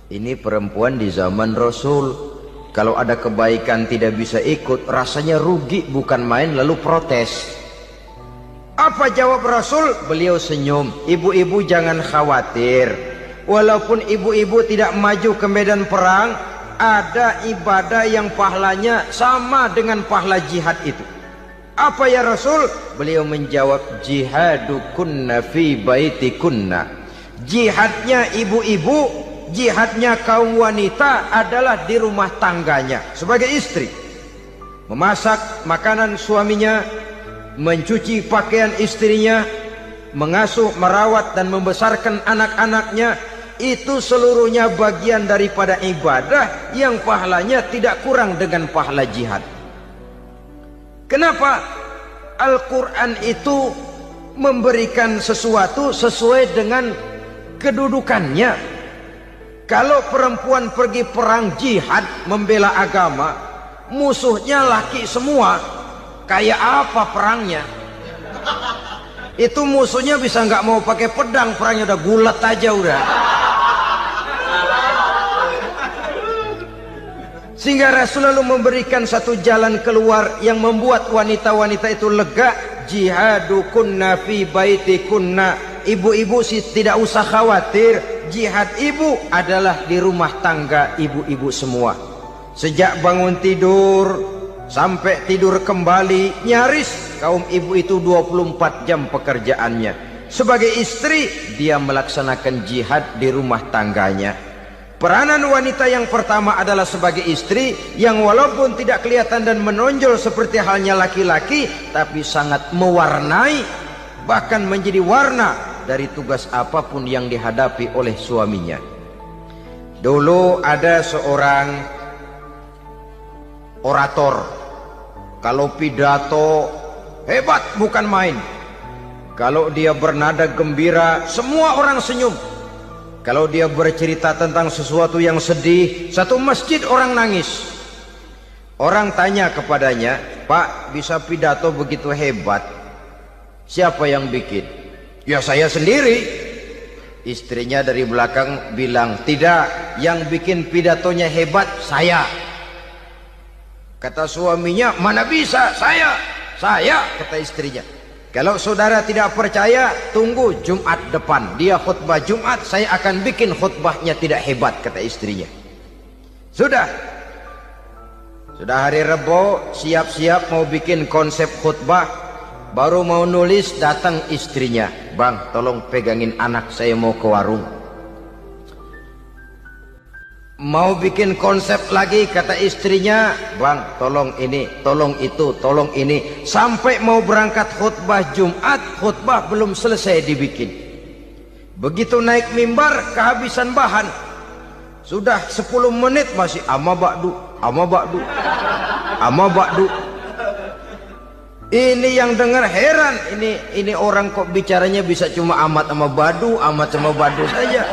Ini perempuan di zaman Rasul, kalau ada kebaikan tidak bisa ikut, rasanya rugi bukan main, lalu protes. Apa jawab Rasul? Beliau senyum. Ibu-ibu jangan khawatir, walaupun ibu-ibu tidak maju ke medan perang, ada ibadah yang pahalanya sama dengan pahala jihad itu. Apa ya Rasul? Beliau menjawab, jihadukunna fi baitikunna. Jihadnya ibu-ibu, jihadnya kaum wanita adalah di rumah tangganya sebagai istri. Memasak makanan suaminya, mencuci pakaian istrinya, mengasuh, merawat dan membesarkan anak-anaknya, itu seluruhnya bagian daripada ibadah yang pahalanya tidak kurang dengan pahala jihad. Kenapa? Al-Quran itu memberikan sesuatu sesuai dengan kedudukannya. Kalau perempuan pergi perang jihad membela agama, musuhnya laki semua, kayak apa perangnya? Itu musuhnya bisa nggak mau pakai pedang, perangnya udah gulat aja udah. Sehingga Rasul lalu memberikan satu jalan keluar yang membuat wanita-wanita itu lega. Jihadukunna fi baitikunna. Ibu-ibu sih tidak usah khawatir, jihad ibu adalah di rumah tangga ibu-ibu semua. Sejak bangun tidur sampai tidur kembali, nyaris kaum ibu itu 24 jam pekerjaannya. Sebagai istri, dia melaksanakan jihad di rumah tangganya. Peranan wanita yang pertama adalah sebagai istri, yang walaupun tidak kelihatan dan menonjol seperti halnya laki-laki, tapi sangat mewarnai, bahkan menjadi warna dari tugas apapun yang dihadapi oleh suaminya. Dulu ada seorang orator, kalau pidato hebat bukan main. Kalau dia bernada gembira, semua orang senyum. Kalau dia bercerita tentang sesuatu yang sedih, satu masjid orang nangis. Orang tanya kepadanya, Pak, bisa pidato begitu hebat, siapa yang bikin? Ya saya sendiri. Istrinya dari belakang bilang, tidak, yang bikin pidatonya hebat saya. Kata suaminya, mana bisa, saya, kata istrinya. Kalau saudara tidak percaya, tunggu Jumat depan, dia khutbah Jumat, saya akan bikin khutbahnya tidak hebat, kata istrinya. Sudah hari Rebo, siap-siap mau bikin konsep khutbah, baru mau nulis, datang istrinya, Bang, tolong pegangin anak, saya mau ke warung. Mau bikin konsep lagi, kata istrinya, Bang, tolong ini, tolong itu, tolong ini. Sampai mau berangkat khutbah Jumat, khutbah belum selesai dibikin. Begitu naik mimbar, kehabisan bahan. Sudah 10 menit masih ama ba'du, ama ba'du, ama ba'du. Ini yang dengar heran, ini orang kok bicaranya bisa cuma amat sama badu, amat sama badu saja.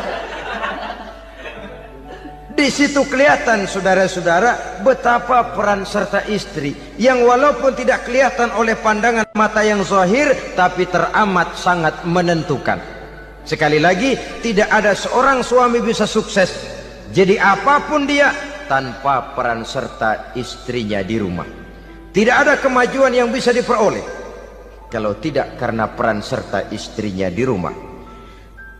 Di situ kelihatan saudara-saudara betapa peran serta istri yang walaupun tidak kelihatan oleh pandangan mata yang zahir, tapi teramat sangat menentukan. Sekali lagi, tidak ada seorang suami bisa sukses jadi apapun dia tanpa peran serta istrinya di rumah. Tidak ada kemajuan yang bisa diperoleh kalau tidak karena peran serta istrinya di rumah.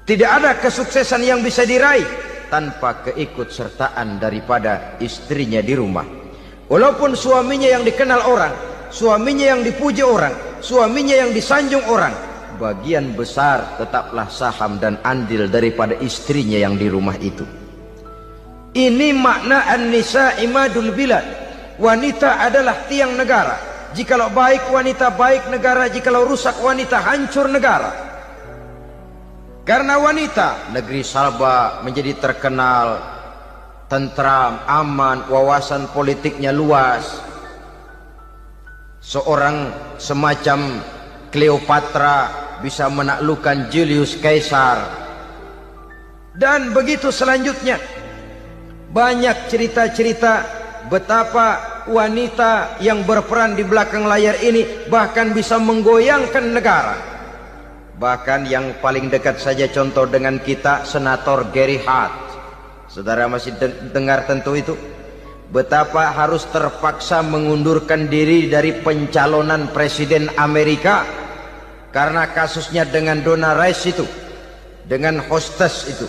Tidak ada kesuksesan yang bisa diraih tanpa keikutsertaan daripada istrinya di rumah. Walaupun suaminya yang dikenal orang, suaminya yang dipuji orang, suaminya yang disanjung orang, bagian besar tetaplah saham dan andil daripada istrinya yang di rumah itu. Ini makna an-nisa imadul bilad. Wanita adalah tiang negara. Jikalau baik wanita, baik negara. Jikalau rusak wanita, hancur negara. Karena wanita, negeri Sabah menjadi terkenal, tentram, aman, wawasan politiknya luas. Seorang semacam Cleopatra bisa menaklukkan Julius Caesar. Dan begitu selanjutnya. Banyak cerita-cerita betapa wanita yang berperan di belakang layar ini bahkan bisa menggoyangkan negara. Bahkan yang paling dekat saja contoh dengan kita, Senator Gary Hart. Saudara masih dengar tentu itu, betapa harus terpaksa mengundurkan diri dari pencalonan presiden Amerika karena kasusnya dengan Donna Rice itu, dengan hostess itu.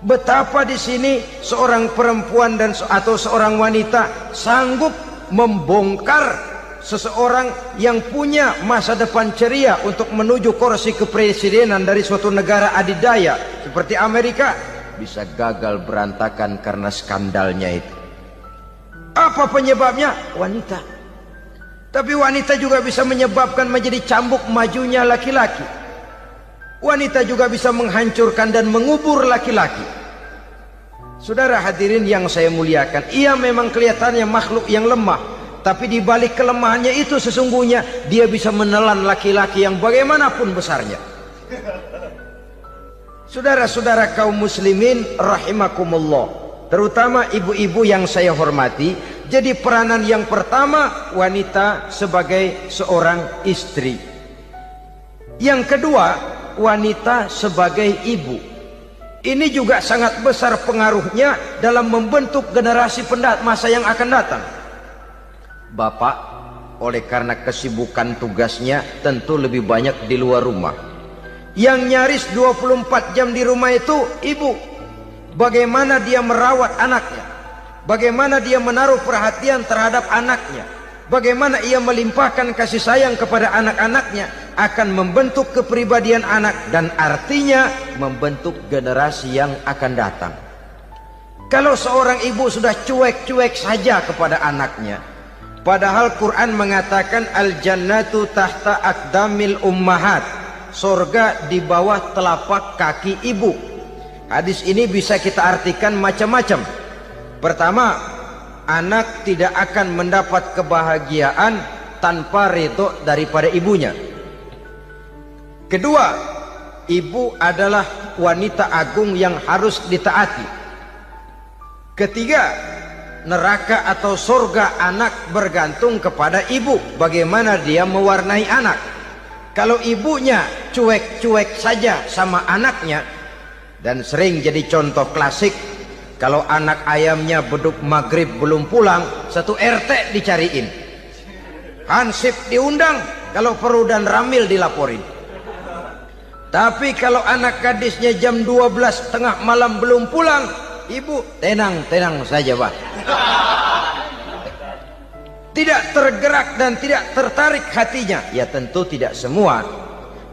Betapa di sini seorang perempuan atau seorang wanita sanggup membongkar seseorang yang punya masa depan ceria untuk menuju kursi kepresidenan dari suatu negara adidaya seperti Amerika, bisa gagal berantakan karena skandalnya itu. Apa penyebabnya? Wanita. Tapi wanita juga bisa menyebabkan menjadi cambuk majunya laki-laki. Wanita juga bisa menghancurkan dan mengubur laki-laki. Saudara hadirin yang saya muliakan, ia memang kelihatannya makhluk yang lemah, tapi di balik kelemahannya itu sesungguhnya dia bisa menelan laki-laki yang bagaimanapun besarnya. Saudara-saudara kaum muslimin rahimakumullah, terutama ibu-ibu yang saya hormati, jadi peranan yang pertama wanita sebagai seorang istri. Yang kedua, wanita sebagai ibu. Ini juga sangat besar pengaruhnya dalam membentuk generasi masa yang akan datang. Bapak, oleh karena kesibukan tugasnya tentu lebih banyak di luar rumah. Yang nyaris 24 jam di rumah itu ibu. Bagaimana dia merawat anaknya, bagaimana dia menaruh perhatian terhadap anaknya, bagaimana ia melimpahkan kasih sayang kepada anak-anaknya, akan membentuk kepribadian anak dan artinya membentuk generasi yang akan datang. Kalau seorang ibu sudah cuek-cuek saja kepada anaknya, padahal Quran mengatakan al-jannatu tahta aqdamil ummahat, surga di bawah telapak kaki ibu. Hadis ini bisa kita artikan macam-macam. Pertama, anak tidak akan mendapat kebahagiaan tanpa ridho daripada ibunya. Kedua, ibu adalah wanita agung yang harus ditaati. Ketiga, neraka atau surga anak bergantung kepada ibu, bagaimana dia mewarnai anak. Kalau ibunya cuek-cuek saja sama anaknya, dan sering jadi contoh klasik, kalau anak ayamnya beduk maghrib belum pulang, satu RT dicariin, hansip diundang, kalau perlu dan ramil dilaporin. Tapi kalau anak gadisnya jam 12 tengah malam belum pulang, ibu tenang saja Pak. Tidak tergerak dan tidak tertarik hatinya. Ya tentu tidak semua.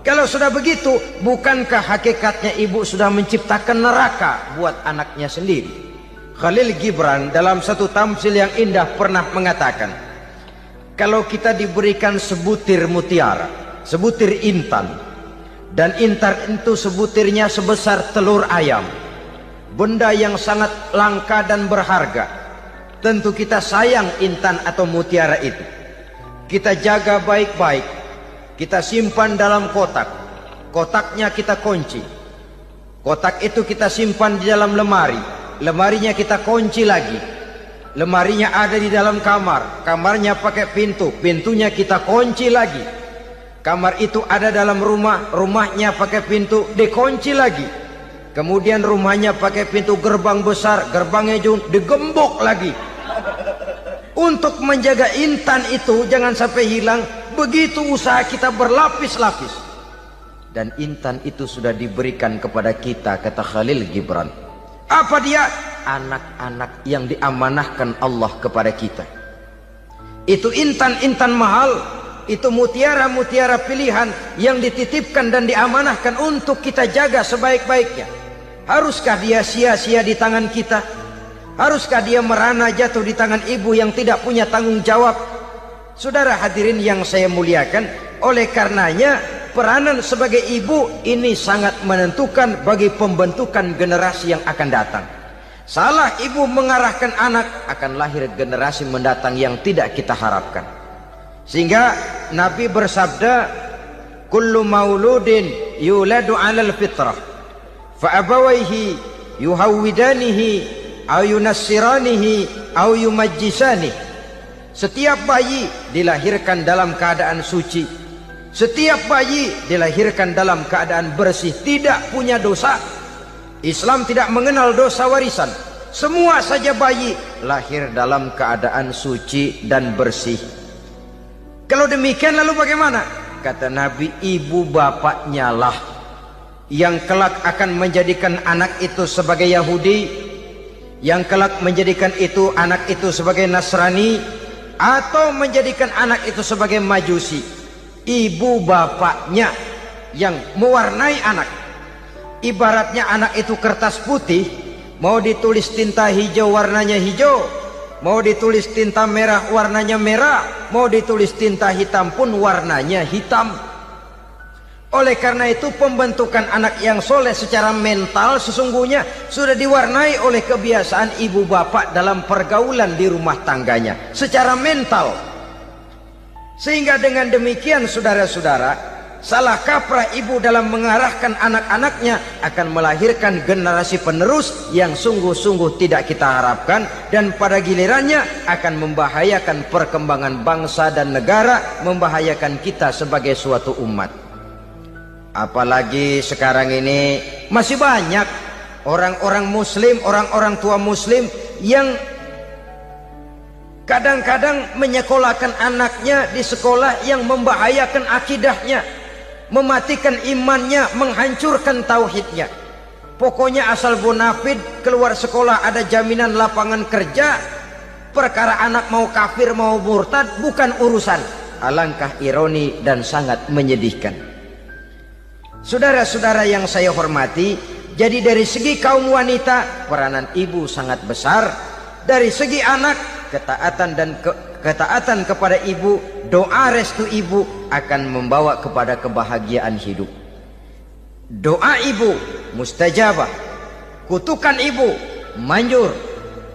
Kalau sudah begitu, bukankah hakikatnya ibu sudah menciptakan neraka buat anaknya sendiri? Khalil Gibran dalam satu tamsil yang indah pernah mengatakan, kalau kita diberikan sebutir mutiara, sebutir intan, dan intan itu sebutirnya sebesar telur ayam, benda yang sangat langka dan berharga, tentu kita sayang intan atau mutiara itu. Kita jaga baik-baik, kita simpan dalam kotak, kotaknya kita kunci, kotak itu kita simpan di dalam lemari, lemarinya kita kunci lagi, lemarinya ada di dalam kamar, kamarnya pakai pintu, pintunya kita kunci lagi. Kamar itu ada dalam rumah, rumahnya pakai pintu, dikunci lagi. Kemudian rumahnya pakai pintu gerbang besar, gerbangnya juga digembok lagi. Untuk menjaga intan itu jangan sampai hilang, begitu usaha kita berlapis-lapis. Dan intan itu sudah diberikan kepada kita, kata Khalil Gibran. Apa dia? Anak-anak yang diamanahkan Allah kepada kita. Itu intan-intan mahal, itu mutiara-mutiara pilihan yang dititipkan dan diamanahkan untuk kita jaga sebaik-baiknya. Haruskah dia sia-sia di tangan kita? Haruskah dia merana jatuh di tangan ibu yang tidak punya tanggung jawab? Saudara hadirin yang saya muliakan, oleh karenanya peranan sebagai ibu ini sangat menentukan bagi pembentukan generasi yang akan datang. Salah ibu mengarahkan anak, akan lahir generasi mendatang yang tidak kita harapkan. Sehingga Nabi bersabda, kullu mauludin yuladu 'alal fitrah fa abawayhi yuhawwidanihi aw yunassiranihi aw yumajjisanihi. Setiap bayi dilahirkan dalam keadaan suci. Setiap bayi dilahirkan dalam keadaan bersih, tidak punya dosa. Islam tidak mengenal dosa warisan. Semua saja bayi lahir dalam keadaan suci dan bersih. Kalau demikian lalu bagaimana? Kata Nabi, ibu bapaknya lah yang kelak akan menjadikan anak itu sebagai Yahudi, yang kelak menjadikan itu anak itu sebagai Nasrani, atau menjadikan anak itu sebagai Majusi. Ibu bapaknya yang mewarnai anak. Ibaratnya anak itu kertas putih, mau ditulis tinta hijau warnanya hijau, mau ditulis tinta merah warnanya merah, mau ditulis tinta hitam pun warnanya hitam. Oleh karena itu pembentukan anak yang soleh secara mental sesungguhnya sudah diwarnai oleh kebiasaan ibu bapak dalam pergaulan di rumah tangganya secara mental. Sehingga dengan demikian saudara-saudara, salah kaprah ibu dalam mengarahkan anak-anaknya akan melahirkan generasi penerus yang sungguh-sungguh tidak kita harapkan, dan pada gilirannya akan membahayakan perkembangan bangsa dan negara, membahayakan kita sebagai suatu umat. Apalagi sekarang ini masih banyak orang-orang muslim, orang-orang tua muslim yang kadang-kadang menyekolahkan anaknya di sekolah yang membahayakan akidahnya, mematikan imannya, menghancurkan tauhidnya. Pokoknya asal bonafid keluar sekolah ada jaminan lapangan kerja, perkara anak mau kafir mau murtad bukan urusan. Alangkah ironi dan sangat menyedihkan. Saudara-saudara yang saya hormati, jadi dari segi kaum wanita peranan ibu sangat besar. Dari segi anak, ketaatan kepada ibu, doa restu ibu akan membawa kepada kebahagiaan hidup. Doa ibu mustajabah, kutukan ibu manjur.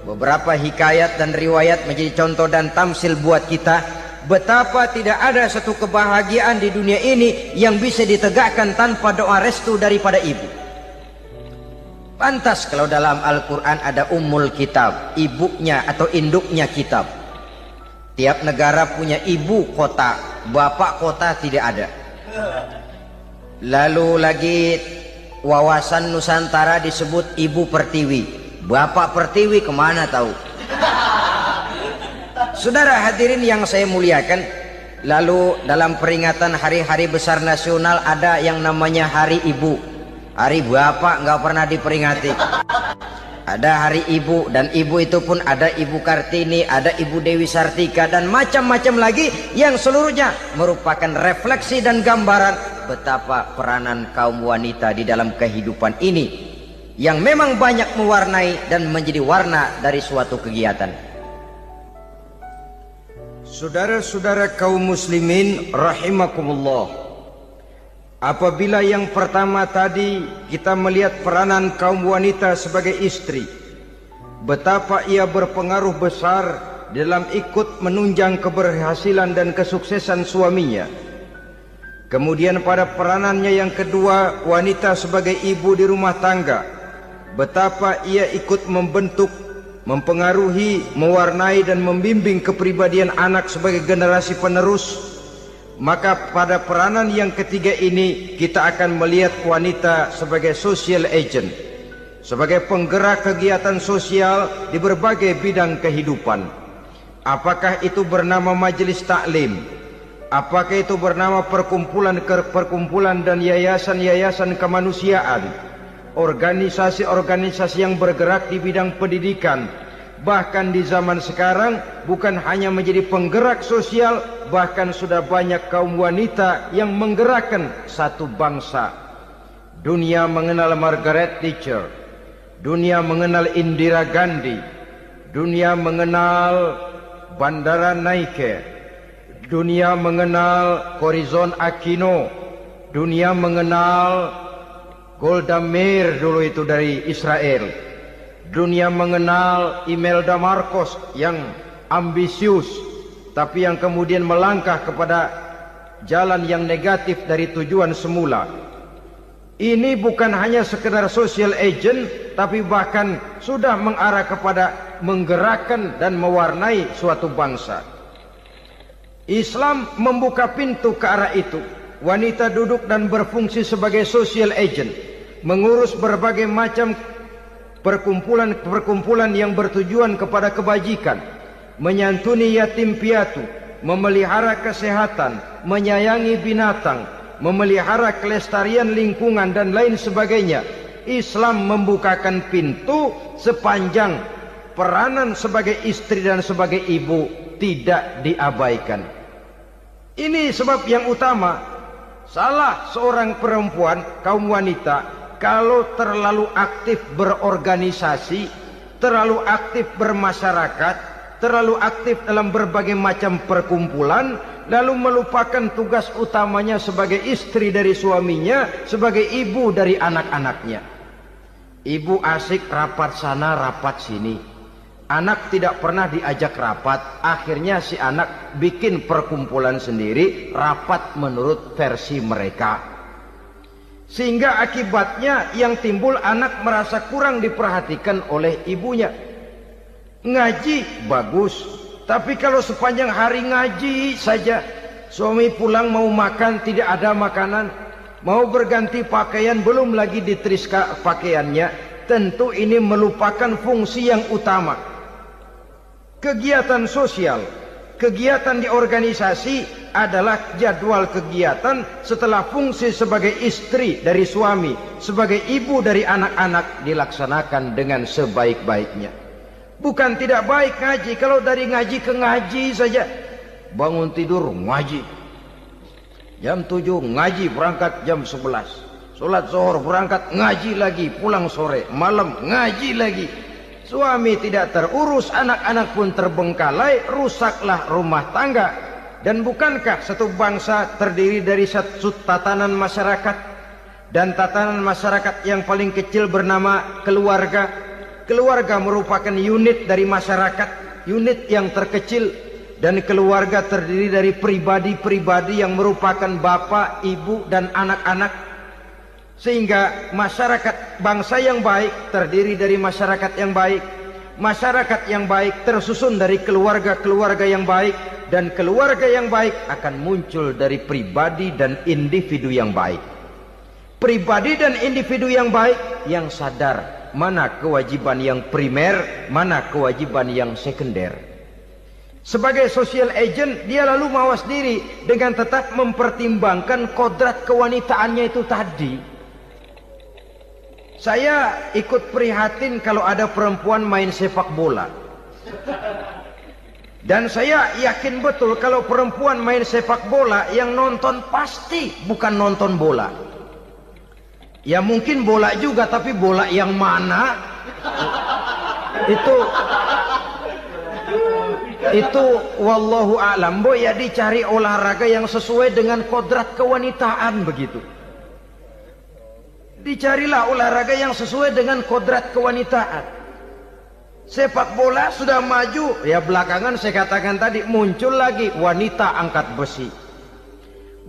Beberapa hikayat dan riwayat menjadi contoh dan tamsil buat kita betapa tidak ada satu kebahagiaan di dunia ini yang bisa ditegakkan tanpa doa restu daripada ibu. Pantas kalau dalam Al-Quran ada ummul kitab, ibunya atau induknya kitab. Tiap negara punya ibu kota, bapak kota tidak ada. Lalu lagi wawasan Nusantara disebut ibu pertiwi, bapak pertiwi kemana tahu. Saudara hadirin yang saya muliakan, lalu dalam peringatan hari-hari besar nasional ada yang namanya Hari Ibu. Hari bapak nggak pernah diperingati. Ada Hari Ibu, dan ibu itu pun ada Ibu Kartini, ada Ibu Dewi Sartika, dan macam-macam lagi yang seluruhnya merupakan refleksi dan gambaran betapa peranan kaum wanita di dalam kehidupan ini yang memang banyak mewarnai dan menjadi warna dari suatu kegiatan. Saudara-saudara kaum muslimin rahimakumullah, apabila yang pertama tadi kita melihat peranan kaum wanita sebagai istri, betapa ia berpengaruh besar dalam ikut menunjang keberhasilan dan kesuksesan suaminya. Kemudian pada peranannya yang kedua, wanita sebagai ibu di rumah tangga, betapa ia ikut membentuk, mempengaruhi, mewarnai dan membimbing kepribadian anak sebagai generasi penerus. Maka pada peranan yang ketiga ini kita akan melihat wanita sebagai social agent, sebagai penggerak kegiatan sosial di berbagai bidang kehidupan. Apakah itu bernama majelis taklim, apakah itu bernama perkumpulan dan yayasan-yayasan kemanusiaan, organisasi-organisasi yang bergerak di bidang pendidikan, bahkan di zaman sekarang bukan hanya menjadi penggerak sosial, bahkan sudah banyak kaum wanita yang menggerakkan satu bangsa. Dunia mengenal Margaret Thatcher, dunia mengenal Indira Gandhi, dunia mengenal Bandara Naike, dunia mengenal Corazon Aquino, dunia mengenal Golda Meir dulu itu dari Israel. Dunia mengenal Imelda Marcos yang ambisius, tapi yang kemudian melangkah kepada jalan yang negatif dari tujuan semula. Ini bukan hanya sekedar social agent, tapi bahkan sudah mengarah kepada menggerakkan dan mewarnai suatu bangsa. Islam membuka pintu ke arah itu. Wanita duduk dan berfungsi sebagai social agent, mengurus berbagai macam perkumpulan-perkumpulan yang bertujuan kepada kebajikan, menyantuni yatim piatu, memelihara kesehatan, menyayangi binatang, memelihara kelestarian lingkungan dan lain sebagainya. Islam membukakan pintu sepanjang peranan sebagai istri dan sebagai ibu tidak diabaikan. Ini sebab yang utama. Salah seorang perempuan, kaum wanita, kalau terlalu aktif berorganisasi, terlalu aktif bermasyarakat, terlalu aktif dalam berbagai macam perkumpulan, lalu melupakan tugas utamanya sebagai istri dari suaminya, sebagai ibu dari anak-anaknya. Ibu asik rapat sana, rapat sini. Anak tidak pernah diajak rapat, akhirnya si anak bikin perkumpulan sendiri, rapat menurut versi mereka. Sehingga akibatnya yang timbul anak merasa kurang diperhatikan oleh ibunya. Ngaji bagus, tapi kalau sepanjang hari ngaji saja, suami pulang mau makan tidak ada makanan, mau berganti pakaian belum lagi ditriska pakaiannya, tentu ini melupakan fungsi yang utama. Kegiatan sosial, kegiatan di organisasi adalah jadwal kegiatan setelah fungsi sebagai istri dari suami, sebagai ibu dari anak-anak dilaksanakan dengan sebaik-baiknya. Bukan tidak baik ngaji, kalau dari ngaji ke ngaji saja. Bangun tidur ngaji, jam 7 ngaji, berangkat jam 11. Sholat zuhur berangkat ngaji lagi, pulang sore, malam ngaji lagi. Suami tidak terurus, anak-anak pun terbengkalai, rusaklah rumah tangga. Dan bukankah satu bangsa terdiri dari satu tatanan masyarakat, dan tatanan masyarakat yang paling kecil bernama keluarga. Keluarga merupakan unit dari masyarakat, unit yang terkecil, dan keluarga terdiri dari pribadi-pribadi yang merupakan bapak, ibu, dan anak-anak. Sehingga masyarakat bangsa yang baik terdiri dari masyarakat yang baik. Masyarakat yang baik tersusun dari keluarga-keluarga yang baik. Dan keluarga yang baik akan muncul dari pribadi dan individu yang baik. Pribadi dan individu yang baik yang sadar mana kewajiban yang primer, mana kewajiban yang sekunder. Sebagai social agent, dia lalu mawas diri dengan tetap mempertimbangkan kodrat kewanitaannya itu tadi. Saya ikut prihatin kalau ada perempuan main sepak bola. Dan saya yakin betul kalau perempuan main sepak bola, yang nonton pasti bukan nonton bola. Ya mungkin bola juga, tapi bola yang mana? Itu wallahu a'lam. Ya dicari olahraga yang sesuai dengan kodrat kewanitaan begitu. Dicarilah olahraga yang sesuai dengan kodrat kewanitaan. Sepak bola sudah maju, ya belakangan saya katakan tadi muncul lagi wanita angkat besi.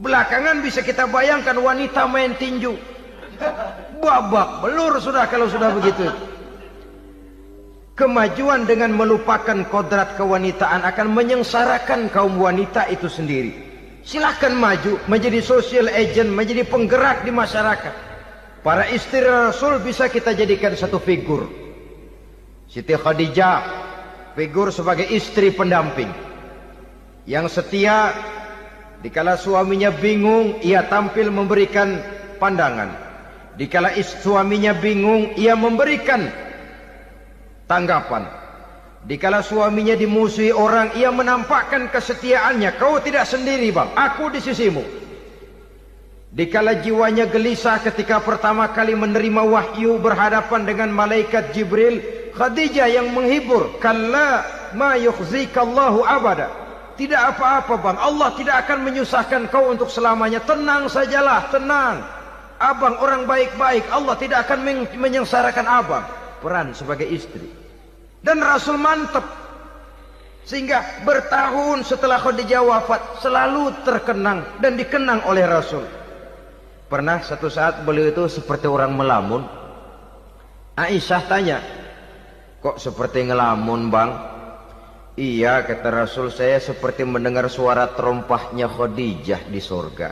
Belakangan bisa kita bayangkan wanita main tinju. Babak belur sudah kalau sudah begitu. Kemajuan dengan melupakan kodrat kewanitaan akan menyengsarakan kaum wanita itu sendiri. Silahkan maju menjadi social agent, menjadi penggerak di masyarakat. Para istri Rasul bisa kita jadikan satu figur. Siti Khadijah, figur sebagai istri pendamping yang setia. Dikala suaminya bingung, ia tampil memberikan pandangan. Dikala suaminya bingung, ia memberikan tanggapan. Dikala suaminya dimusuhi orang, ia menampakkan kesetiaannya. Kau tidak sendiri bang, aku di sisimu. Dikala jiwanya gelisah ketika pertama kali menerima wahyu berhadapan dengan malaikat Jibril, Khadijah yang menghibur. Kalla ma yukhzikallahu abada. Tidak apa-apa bang, Allah tidak akan menyusahkan kau untuk selamanya. Tenang sajalah, tenang. Abang orang baik-baik, Allah tidak akan menyengsarakan abang. Peran sebagai istri. Dan Rasul mantap. Sehingga bertahun setelah Khadijah wafat, selalu terkenang dan dikenang oleh Rasul. Pernah satu saat beliau itu seperti orang melamun. Aisyah tanya, kok seperti ngelamun bang? Iya, kata Rasul, saya seperti mendengar suara terompahnya Khadijah di surga.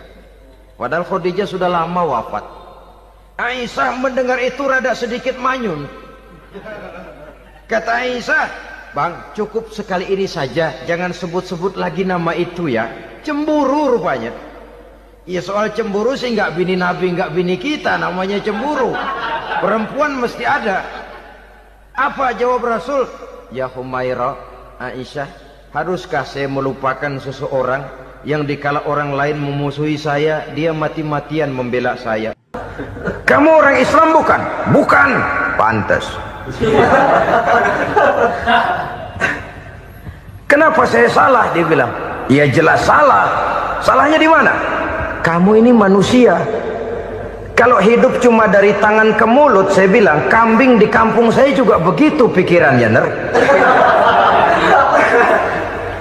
Padahal Khadijah sudah lama wafat. Aisyah mendengar itu rada sedikit manyun. Kata Aisyah, bang, cukup sekali ini saja, jangan sebut-sebut lagi nama itu ya. Cemburu rupanya. Ya soal cemburu sih nggak bini Nabi, nggak bini kita, namanya cemburu. Perempuan mesti ada. Apa jawab Rasul? Ya Humairah, Aisyah, haruskah saya melupakan seseorang yang dikala orang lain memusuhi saya, dia mati-matian membela saya? Kamu orang Islam bukan? Bukan. Pantas. Kenapa saya salah? Dia bilang. Ya jelas salah. Salahnya di mana? Kamu ini manusia. Kalau hidup cuma dari tangan ke mulut, saya bilang, kambing di kampung saya juga begitu pikirannya, Ner.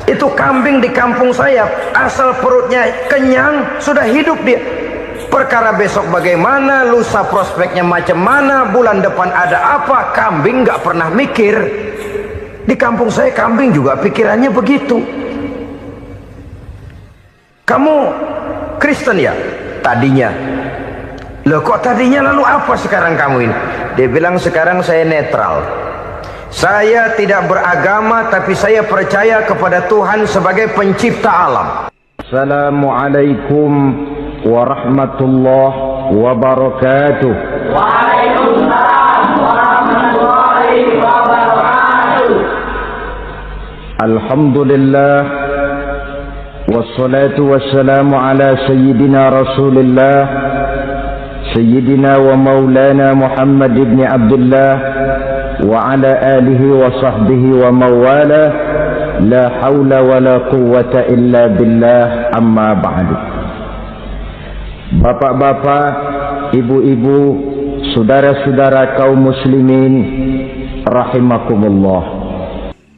Itu kambing di kampung saya, asal perutnya kenyang, sudah hidup dia. Perkara besok bagaimana, lusa prospeknya macam mana, bulan depan ada apa, kambing nggak pernah mikir. Di kampung saya kambing juga pikirannya begitu. Kamu Kristen ya? Tadinya. Loh kok tadinya, lalu apa sekarang kamu ini? Dia bilang, sekarang saya netral. Saya tidak beragama, tapi saya percaya kepada Tuhan sebagai pencipta alam. Assalamualaikum warahmatullahi wabarakatuh. Waalaikumsalam warahmatullahi wabarakatuh. Alhamdulillah, wassalatu wassalamu ala sayyidina Rasulillah, sayyidina wa maulana Muhammad ibn Abdullah wa ala alihi wa sahbihi wa mawala, la hawla wa la quwwata illa billah, amma ba'du. Bapak-bapak, ibu-ibu, saudara-saudara kaum muslimin rahimakumullah.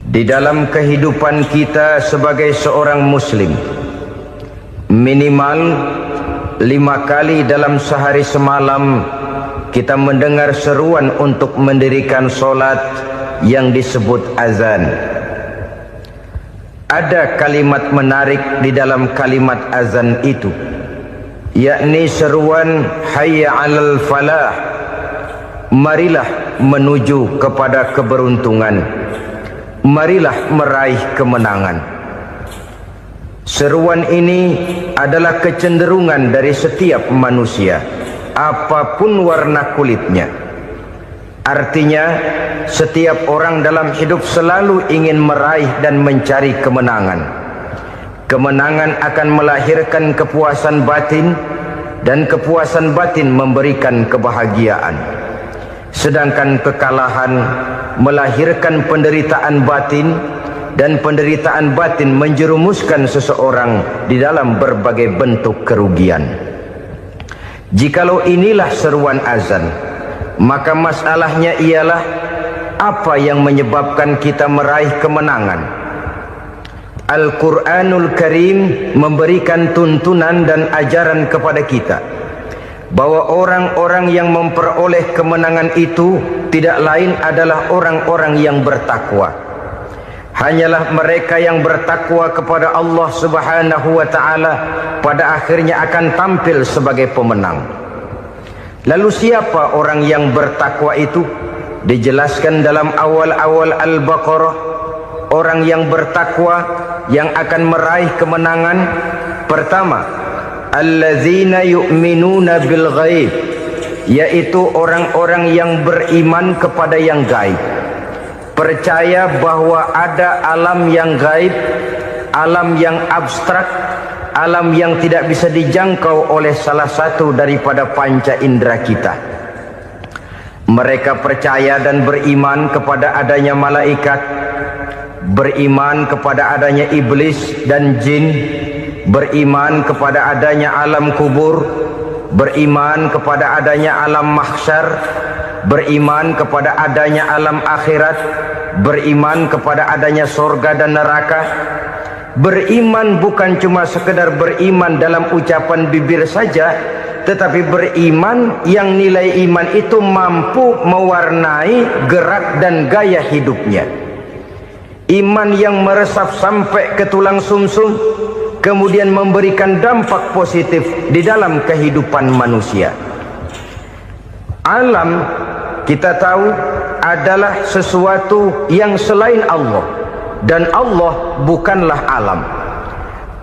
Di dalam kehidupan kita sebagai seorang muslim, minimal 5 kali dalam sehari semalam kita mendengar seruan untuk mendirikan solat yang disebut azan. Ada kalimat menarik di dalam kalimat azan itu, yakni seruan hayya 'alal falah, marilah menuju kepada keberuntungan, marilah meraih kemenangan. Seruan ini adalah kecenderungan dari setiap manusia, apapun warna kulitnya. Artinya, setiap orang dalam hidup selalu ingin meraih dan mencari kemenangan. Kemenangan akan melahirkan kepuasan batin, dan kepuasan batin memberikan kebahagiaan. Sedangkan kekalahan melahirkan penderitaan batin, dan penderitaan batin menjerumuskan seseorang di dalam berbagai bentuk kerugian. Jikalau inilah seruan azan, maka masalahnya ialah apa yang menyebabkan kita meraih kemenangan. Al-Quranul Karim memberikan tuntunan dan ajaran kepada kita bahwa orang-orang yang memperoleh kemenangan itu tidak lain adalah orang-orang yang bertakwa. Hanyalah mereka yang bertakwa kepada Allah Subhanahu wa ta'ala pada akhirnya akan tampil sebagai pemenang. Lalu siapa orang yang bertakwa itu? Dijelaskan dalam awal-awal Al-Baqarah, orang yang bertakwa yang akan meraih kemenangan. Pertama, allazina yu'minuna bil ghaib, yaitu orang-orang yang beriman kepada yang gaib. Percaya bahwa ada alam yang gaib, alam yang abstrak, alam yang tidak bisa dijangkau oleh salah satu daripada panca indera kita. Mereka percaya dan beriman kepada adanya malaikat, beriman kepada adanya iblis dan jin, beriman kepada adanya alam kubur, beriman kepada adanya alam mahsyar, beriman kepada adanya alam akhirat, beriman kepada adanya surga dan neraka. Beriman bukan cuma sekedar beriman dalam ucapan bibir saja, tetapi beriman yang nilai iman itu mampu mewarnai gerak dan gaya hidupnya. iman yang meresap sampai ke tulang sumsum, kemudian memberikan dampak positif di dalam kehidupan manusia. Alam, kita tahu, adalah sesuatu yang selain Allah, dan Allah bukanlah alam.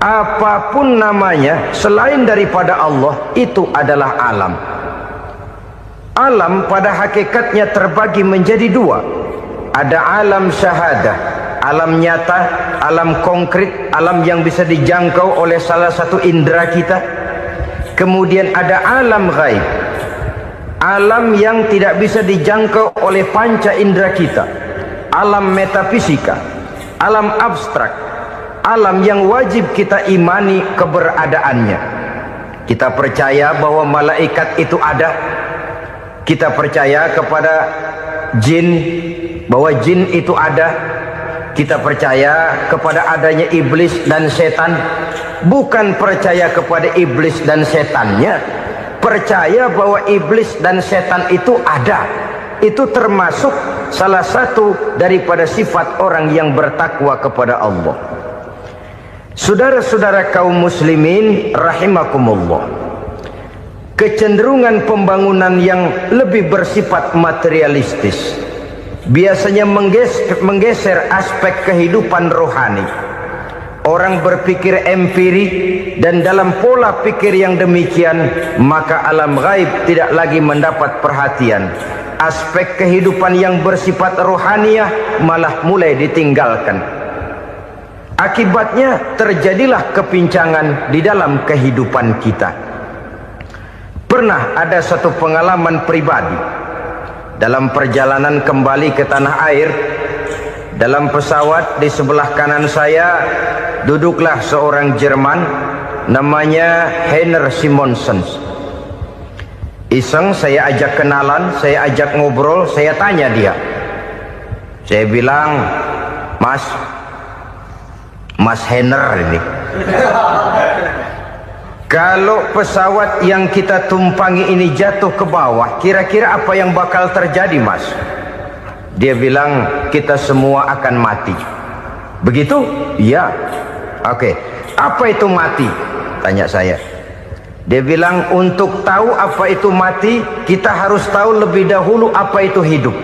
Apapun namanya selain daripada Allah, itu adalah alam. Alam pada hakikatnya terbagi menjadi dua. Ada alam syahadah, alam nyata, alam konkret, alam yang bisa dijangkau oleh salah satu indera kita. Kemudian ada alam ghaib, alam yang tidak bisa dijangkau oleh panca indera kita, alam metafisika, alam abstrak, alam yang wajib kita imani keberadaannya. Kita percaya bahwa malaikat itu ada, kita percaya kepada jin, bahwa jin itu ada, kita percaya kepada adanya iblis dan setan. Bukan percaya kepada iblis dan setannya, percaya bahwa iblis dan setan itu ada. Itu termasuk salah satu daripada sifat orang yang bertakwa kepada Allah. Saudara-saudara kaum muslimin rahimakumullah, kecenderungan pembangunan yang lebih bersifat materialistis biasanya menggeser aspek kehidupan rohani. Orang berpikir empiri, dan dalam pola pikir yang demikian maka alam gaib tidak lagi mendapat perhatian. Aspek kehidupan yang bersifat rohaniah malah mulai ditinggalkan. Akibatnya terjadilah kepincangan di dalam kehidupan kita. Pernah ada satu pengalaman pribadi dalam perjalanan kembali ke tanah air. Dalam pesawat di sebelah kanan saya duduklah seorang Jerman namanya Heiner Simonsen. Iseng saya ajak kenalan, saya ajak ngobrol, saya tanya dia. Saya bilang, Mas Heiner ini, kalau pesawat yang kita tumpangi ini jatuh ke bawah, kira-kira apa yang bakal terjadi, Mas? Dia bilang, kita semua akan mati. Begitu? Iya. Oke. Apa itu mati? Tanya saya. Dia bilang, untuk tahu apa itu mati, kita harus tahu lebih dahulu apa itu hidup.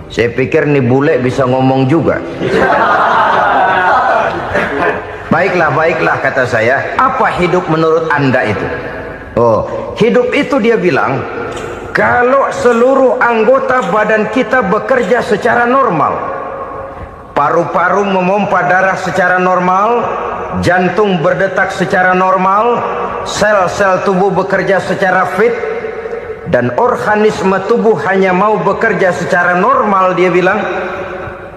Saya pikir nih bule bisa ngomong juga. Baiklah kata saya. Apa hidup menurut Anda itu? Oh, hidup itu dia bilang, kalau seluruh anggota badan kita bekerja secara normal, paru-paru memompa darah secara normal, jantung berdetak secara normal, sel-sel tubuh bekerja secara fit, dan organisme tubuh hanya mau bekerja secara normal, dia bilang,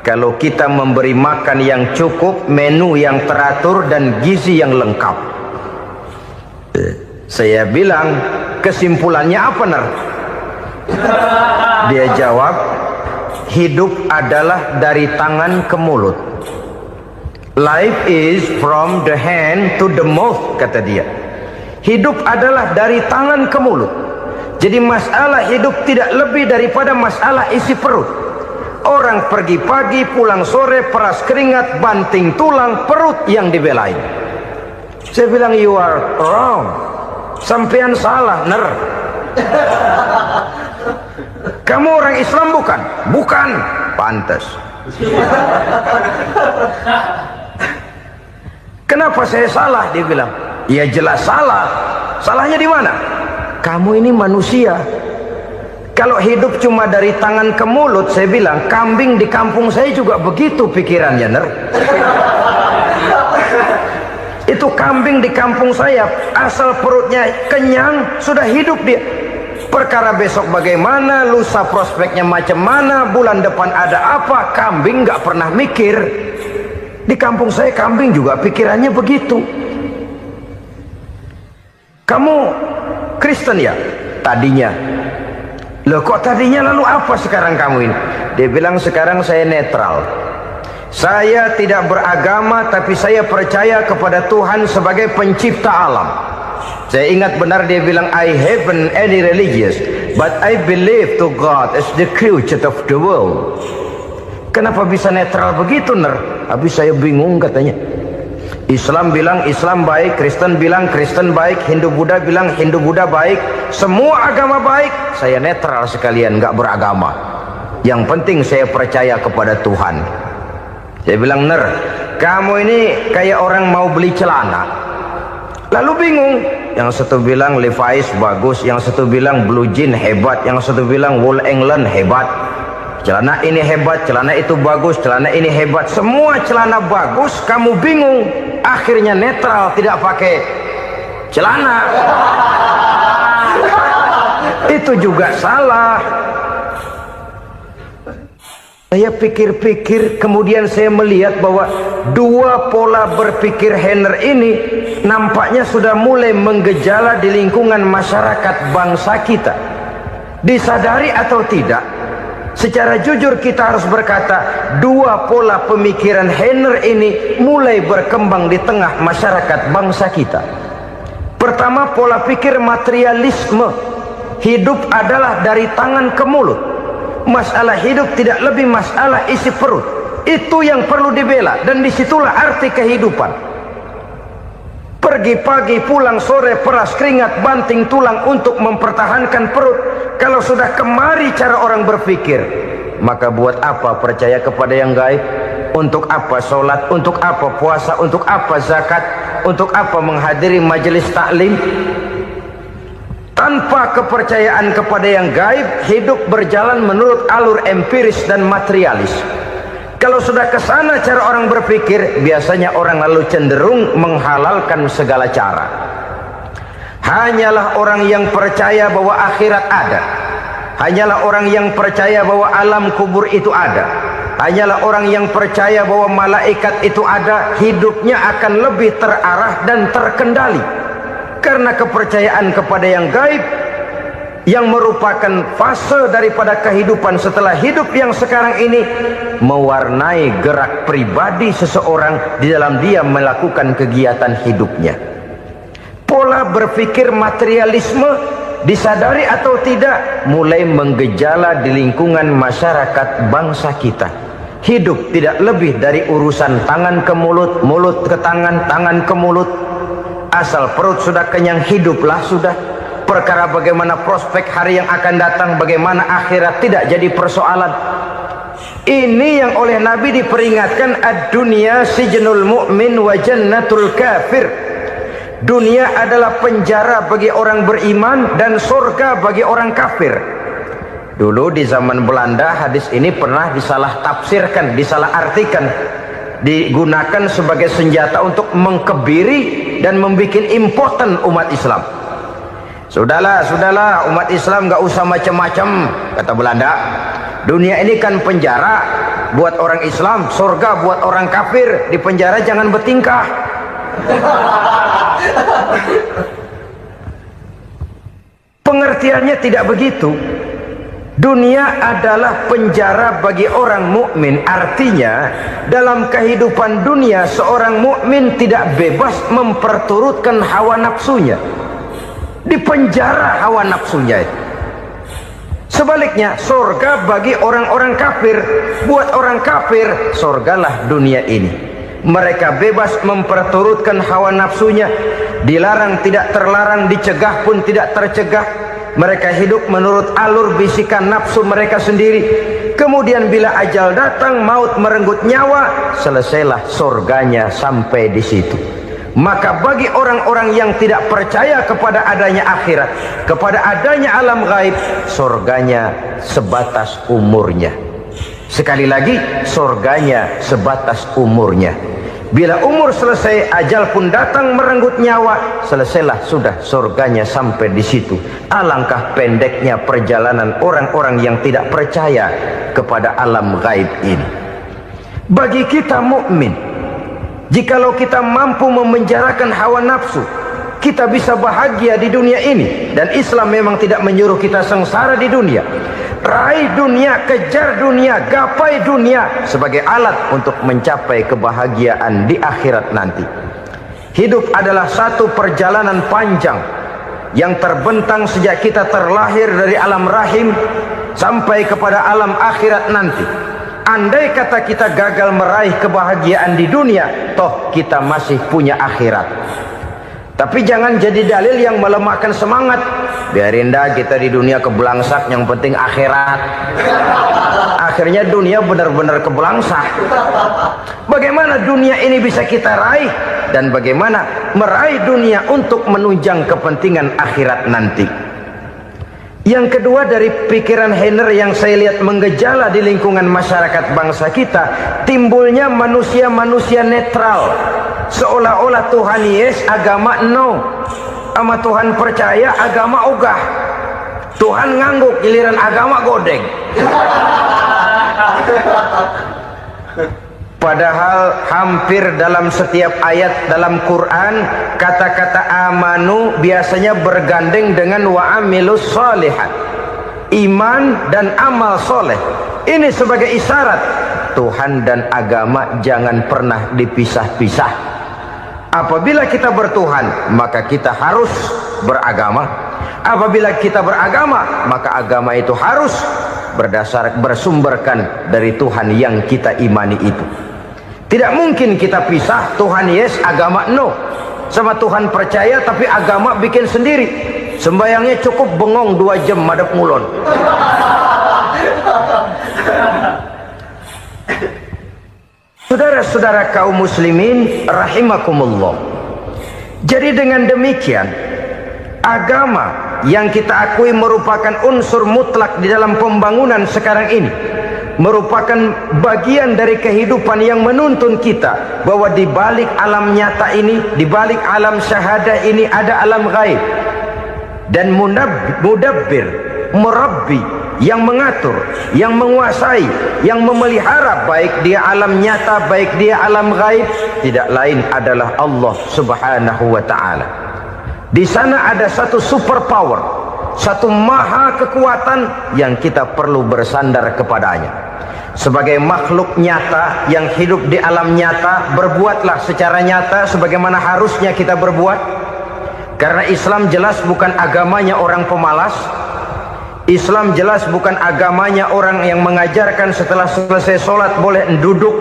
kalau kita memberi makan yang cukup, menu yang teratur, dan gizi yang lengkap. Saya bilang, kesimpulannya apa, Ner? Dia jawab, hidup adalah dari tangan ke mulut. Life is from the hand to the mouth, kata dia. Hidup adalah dari tangan ke mulut. Jadi masalah hidup tidak lebih daripada masalah isi perut. Orang pergi pagi, pulang sore, peras keringat, banting tulang, perut yang dibelain. Saya bilang, you are wrong. Sampean salah, Ner. Kamu orang Islam bukan? Bukan. Pantas. Kenapa saya salah? Dia bilang, ya jelas salah. Salahnya di mana? Kamu ini manusia. Kalau hidup cuma dari tangan ke mulut, saya bilang, kambing di kampung saya juga begitu pikirannya, Ner. Itu kambing di kampung saya, asal perutnya kenyang, sudah hidup dia. Perkara besok bagaimana, lusa prospeknya macam mana, bulan depan ada apa, kambing nggak pernah mikir. Di kampung saya kambing juga pikirannya begitu. Kamu Kristen ya? Tadinya. Loh kok tadinya, lalu apa sekarang kamu ini? Dia bilang, sekarang saya netral. Saya tidak beragama, tapi saya percaya kepada Tuhan sebagai pencipta alam. Saya ingat benar dia bilang, I haven't any religious, but I believe to God as the creator of the world. Kenapa bisa netral begitu, Habis saya bingung katanya. Islam bilang Islam baik, Kristen bilang Kristen baik, Hindu Buddha bilang Hindu Buddha baik, semua agama baik. Saya netral sekalian, nggak beragama. Yang penting saya percaya kepada Tuhan. Saya bilang, kamu ini kayak orang mau beli celana. Lalu bingung. Yang satu bilang Levi's bagus, yang satu bilang Blue Jean hebat, yang satu bilang Wool England hebat. Celana ini hebat, celana itu bagus, celana ini hebat. Semua celana bagus, kamu bingung. Akhirnya netral, tidak pakai celana. Itu juga salah. Saya pikir-pikir, kemudian saya melihat bahwa dua pola berpikir Henner ini nampaknya sudah mulai menggejala di lingkungan masyarakat bangsa kita. Disadari atau tidak, secara jujur kita harus berkata, dua pola pemikiran Henner ini mulai berkembang di tengah masyarakat bangsa kita. Pertama, pola pikir materialisme. Hidup adalah dari tangan ke mulut. Masalah hidup tidak lebih masalah isi perut. Itu yang perlu dibela, dan disitulah arti kehidupan. Pergi pagi, pulang sore, peras keringat, banting tulang untuk mempertahankan perut. Kalau sudah kemari cara orang berpikir, maka buat apa percaya kepada yang gaib? Untuk apa sholat? Untuk apa puasa? Untuk apa zakat? Untuk apa menghadiri majelis taklim? Tanpa kepercayaan kepada yang gaib, hidup berjalan menurut alur empiris dan materialis. Kalau sudah ke sana cara orang berpikir, biasanya orang lalu cenderung menghalalkan segala cara. Hanyalah orang yang percaya bahwa akhirat ada. Hanyalah orang yang percaya bahwa alam kubur itu ada. Hanyalah orang yang percaya bahwa malaikat itu ada, hidupnya akan lebih terarah dan terkendali. Karena kepercayaan kepada yang gaib, yang merupakan fase daripada kehidupan setelah hidup yang sekarang ini, mewarnai gerak pribadi seseorang di dalam dia melakukan kegiatan hidupnya. Pola berpikir materialisme, disadari atau tidak, mulai menggejala di lingkungan masyarakat bangsa kita. Hidup tidak lebih dari urusan tangan ke mulut, mulut ke tangan, tangan ke mulut. Asal perut sudah kenyang, hiduplah sudah. Perkara bagaimana prospek hari yang akan datang, bagaimana akhirat, tidak jadi persoalan. Ini yang oleh Nabi diperingatkan, ad-dunya sijnul mu'min wa jannatul kafir. Dunia adalah penjara bagi orang beriman dan surga bagi orang kafir. Dulu di zaman Belanda hadis ini pernah disalah tafsirkan, disalah artikan, digunakan sebagai senjata untuk mengkebiri dan membuat impoten umat Islam. Sudahlah umat Islam gak usah macam-macam, kata Belanda. Dunia ini kan penjara buat orang Islam, surga buat orang kafir. Di penjara jangan bertingkah. Pengertiannya tidak begitu. Dunia adalah penjara bagi orang mukmin. Artinya dalam kehidupan dunia seorang mukmin tidak bebas memperturutkan hawa nafsunya. Di penjara hawa nafsunya. Sebaliknya surga bagi orang-orang kafir. Buat orang kafir surgalah dunia ini. Mereka bebas memperturutkan hawa nafsunya. Dilarang tidak terlarang, dicegah pun tidak tercegah. Mereka hidup menurut alur bisikan nafsu mereka sendiri. Kemudian bila ajal datang, maut merenggut nyawa, selesailah surganya sampai di situ. Maka bagi orang-orang yang tidak percaya kepada adanya akhirat, kepada adanya alam gaib, surganya sebatas umurnya. Sekali lagi, surganya sebatas umurnya. Bila umur selesai, ajal pun datang merenggut nyawa, selesailah sudah surganya sampai di situ. Alangkah pendeknya perjalanan orang-orang yang tidak percaya kepada alam gaib ini. Bagi kita mukmin, jikalau kita mampu memenjarakan hawa nafsu, kita bisa bahagia di dunia ini. Dan Islam memang tidak menyuruh kita sengsara di dunia. Raih dunia, kejar dunia, gapai dunia sebagai alat untuk mencapai kebahagiaan di akhirat nanti. Hidup adalah satu perjalanan panjang yang terbentang sejak kita terlahir dari alam rahim sampai kepada alam akhirat nanti. Andai kata kita gagal meraih kebahagiaan di dunia, toh kita masih punya akhirat. Tapi jangan jadi dalil yang melemahkan semangat. Biarin dah kita di dunia kebelangsak, yang penting akhirat. Akhirnya dunia benar-benar kebelangsak. Bagaimana dunia ini bisa kita raih, dan bagaimana meraih dunia untuk menunjang kepentingan akhirat nanti. Yang kedua, dari pikiran Heiner yang saya lihat menggejala di lingkungan masyarakat bangsa kita, timbulnya manusia-manusia netral. Seolah-olah Tuhan yes, agama no. Sama Tuhan percaya, agama ogah. Tuhan ngangguk, giliran agama godeng. Padahal hampir dalam setiap ayat dalam Quran, kata-kata amanu biasanya bergandeng dengan wa amilus sholihat, iman dan amal soleh. Ini sebagai isyarat Tuhan dan agama jangan pernah dipisah-pisah. Apabila kita bertuhan, maka kita harus beragama. Apabila kita beragama, maka agama itu harus bersumberkan dari Tuhan yang kita imani itu. Tidak mungkin kita pisah, Tuhan yes, agama no. Sama Tuhan percaya tapi agama bikin sendiri. Sembayangnya cukup bengong 2 jam madep ngulon. Saudara-saudara kaum muslimin rahimakumullah. Jadi dengan demikian, agama yang kita akui merupakan unsur mutlak di dalam pembangunan sekarang ini, merupakan bagian dari kehidupan yang menuntun kita bahwa di balik alam nyata ini, di balik alam syahadah ini ada alam gaib. Dan mudabbir, murabbi, yang mengatur, yang menguasai, yang memelihara baik dia alam nyata, baik dia alam gaib, tidak lain adalah Allah Subhanahu wa taala. Di sana ada satu super power, satu maha kekuatan yang kita perlu bersandar kepadanya. Sebagai makhluk nyata yang hidup di alam nyata, berbuatlah secara nyata sebagaimana harusnya kita berbuat. Karena Islam jelas bukan agamanya orang pemalas. Islam jelas bukan agamanya orang yang mengajarkan setelah selesai sholat boleh duduk,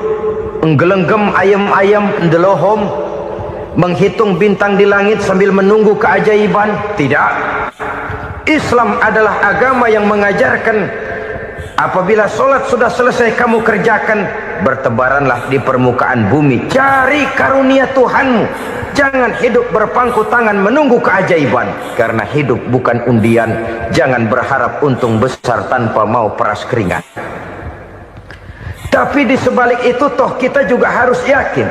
nggelenggem ayam-ayam, ndelohom, menghitung bintang di langit sambil menunggu keajaiban. Tidak. Islam adalah agama yang mengajarkan apabila sholat sudah selesai kamu kerjakan, bertebaranlah di permukaan bumi, cari karunia Tuhanmu. Jangan hidup berpangku tangan menunggu keajaiban, karena hidup bukan undian. Jangan berharap untung besar tanpa mau peras keringat. Tapi di sebalik itu toh kita juga harus yakin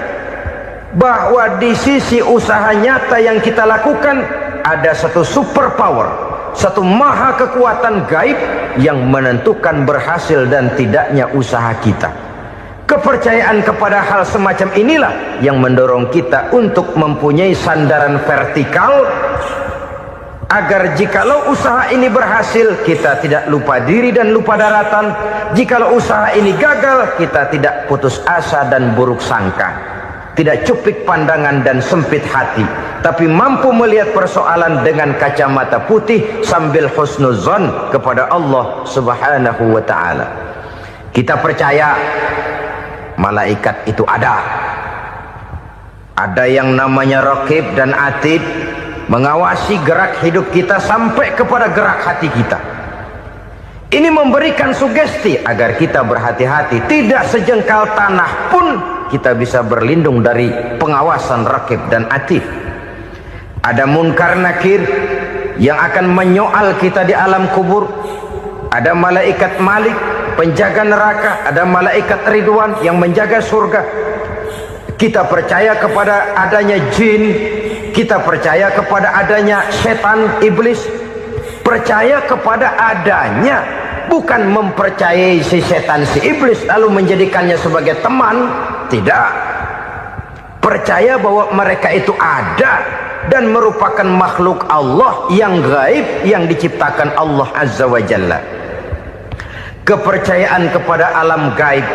bahwa di sisi usaha nyata yang kita lakukan ada satu super power, satu maha kekuatan gaib yang menentukan berhasil dan tidaknya usaha kita. Kepercayaan kepada hal semacam inilah yang mendorong kita untuk mempunyai sandaran vertikal, agar jikalau usaha ini berhasil, kita tidak lupa diri dan lupa daratan. Jikalau usaha ini gagal, kita tidak putus asa dan buruk sangka, tidak cupik pandangan dan sempit hati, tapi mampu melihat persoalan dengan kacamata putih sambil husnuzon kepada Allah Subhanahu wa ta'ala. Kita percaya malaikat itu ada yang namanya raqib dan atid, mengawasi gerak hidup kita sampai kepada gerak hati kita. Ini memberikan sugesti agar kita berhati-hati, tidak sejengkal tanah pun kita bisa berlindung dari pengawasan raqib dan atid. Ada munkar nakir yang akan menyoal kita di alam kubur. Ada malaikat Malik, penjaga neraka. Ada malaikat Ridwan yang menjaga surga. Kita percaya kepada adanya jin, kita percaya kepada adanya setan, iblis. Percaya kepada adanya, bukan mempercayai si setan, si iblis lalu menjadikannya sebagai teman. Tidak. Percaya bahwa mereka itu ada dan merupakan makhluk Allah yang gaib, yang diciptakan Allah Azza wa Jalla. Kepercayaan kepada alam gaib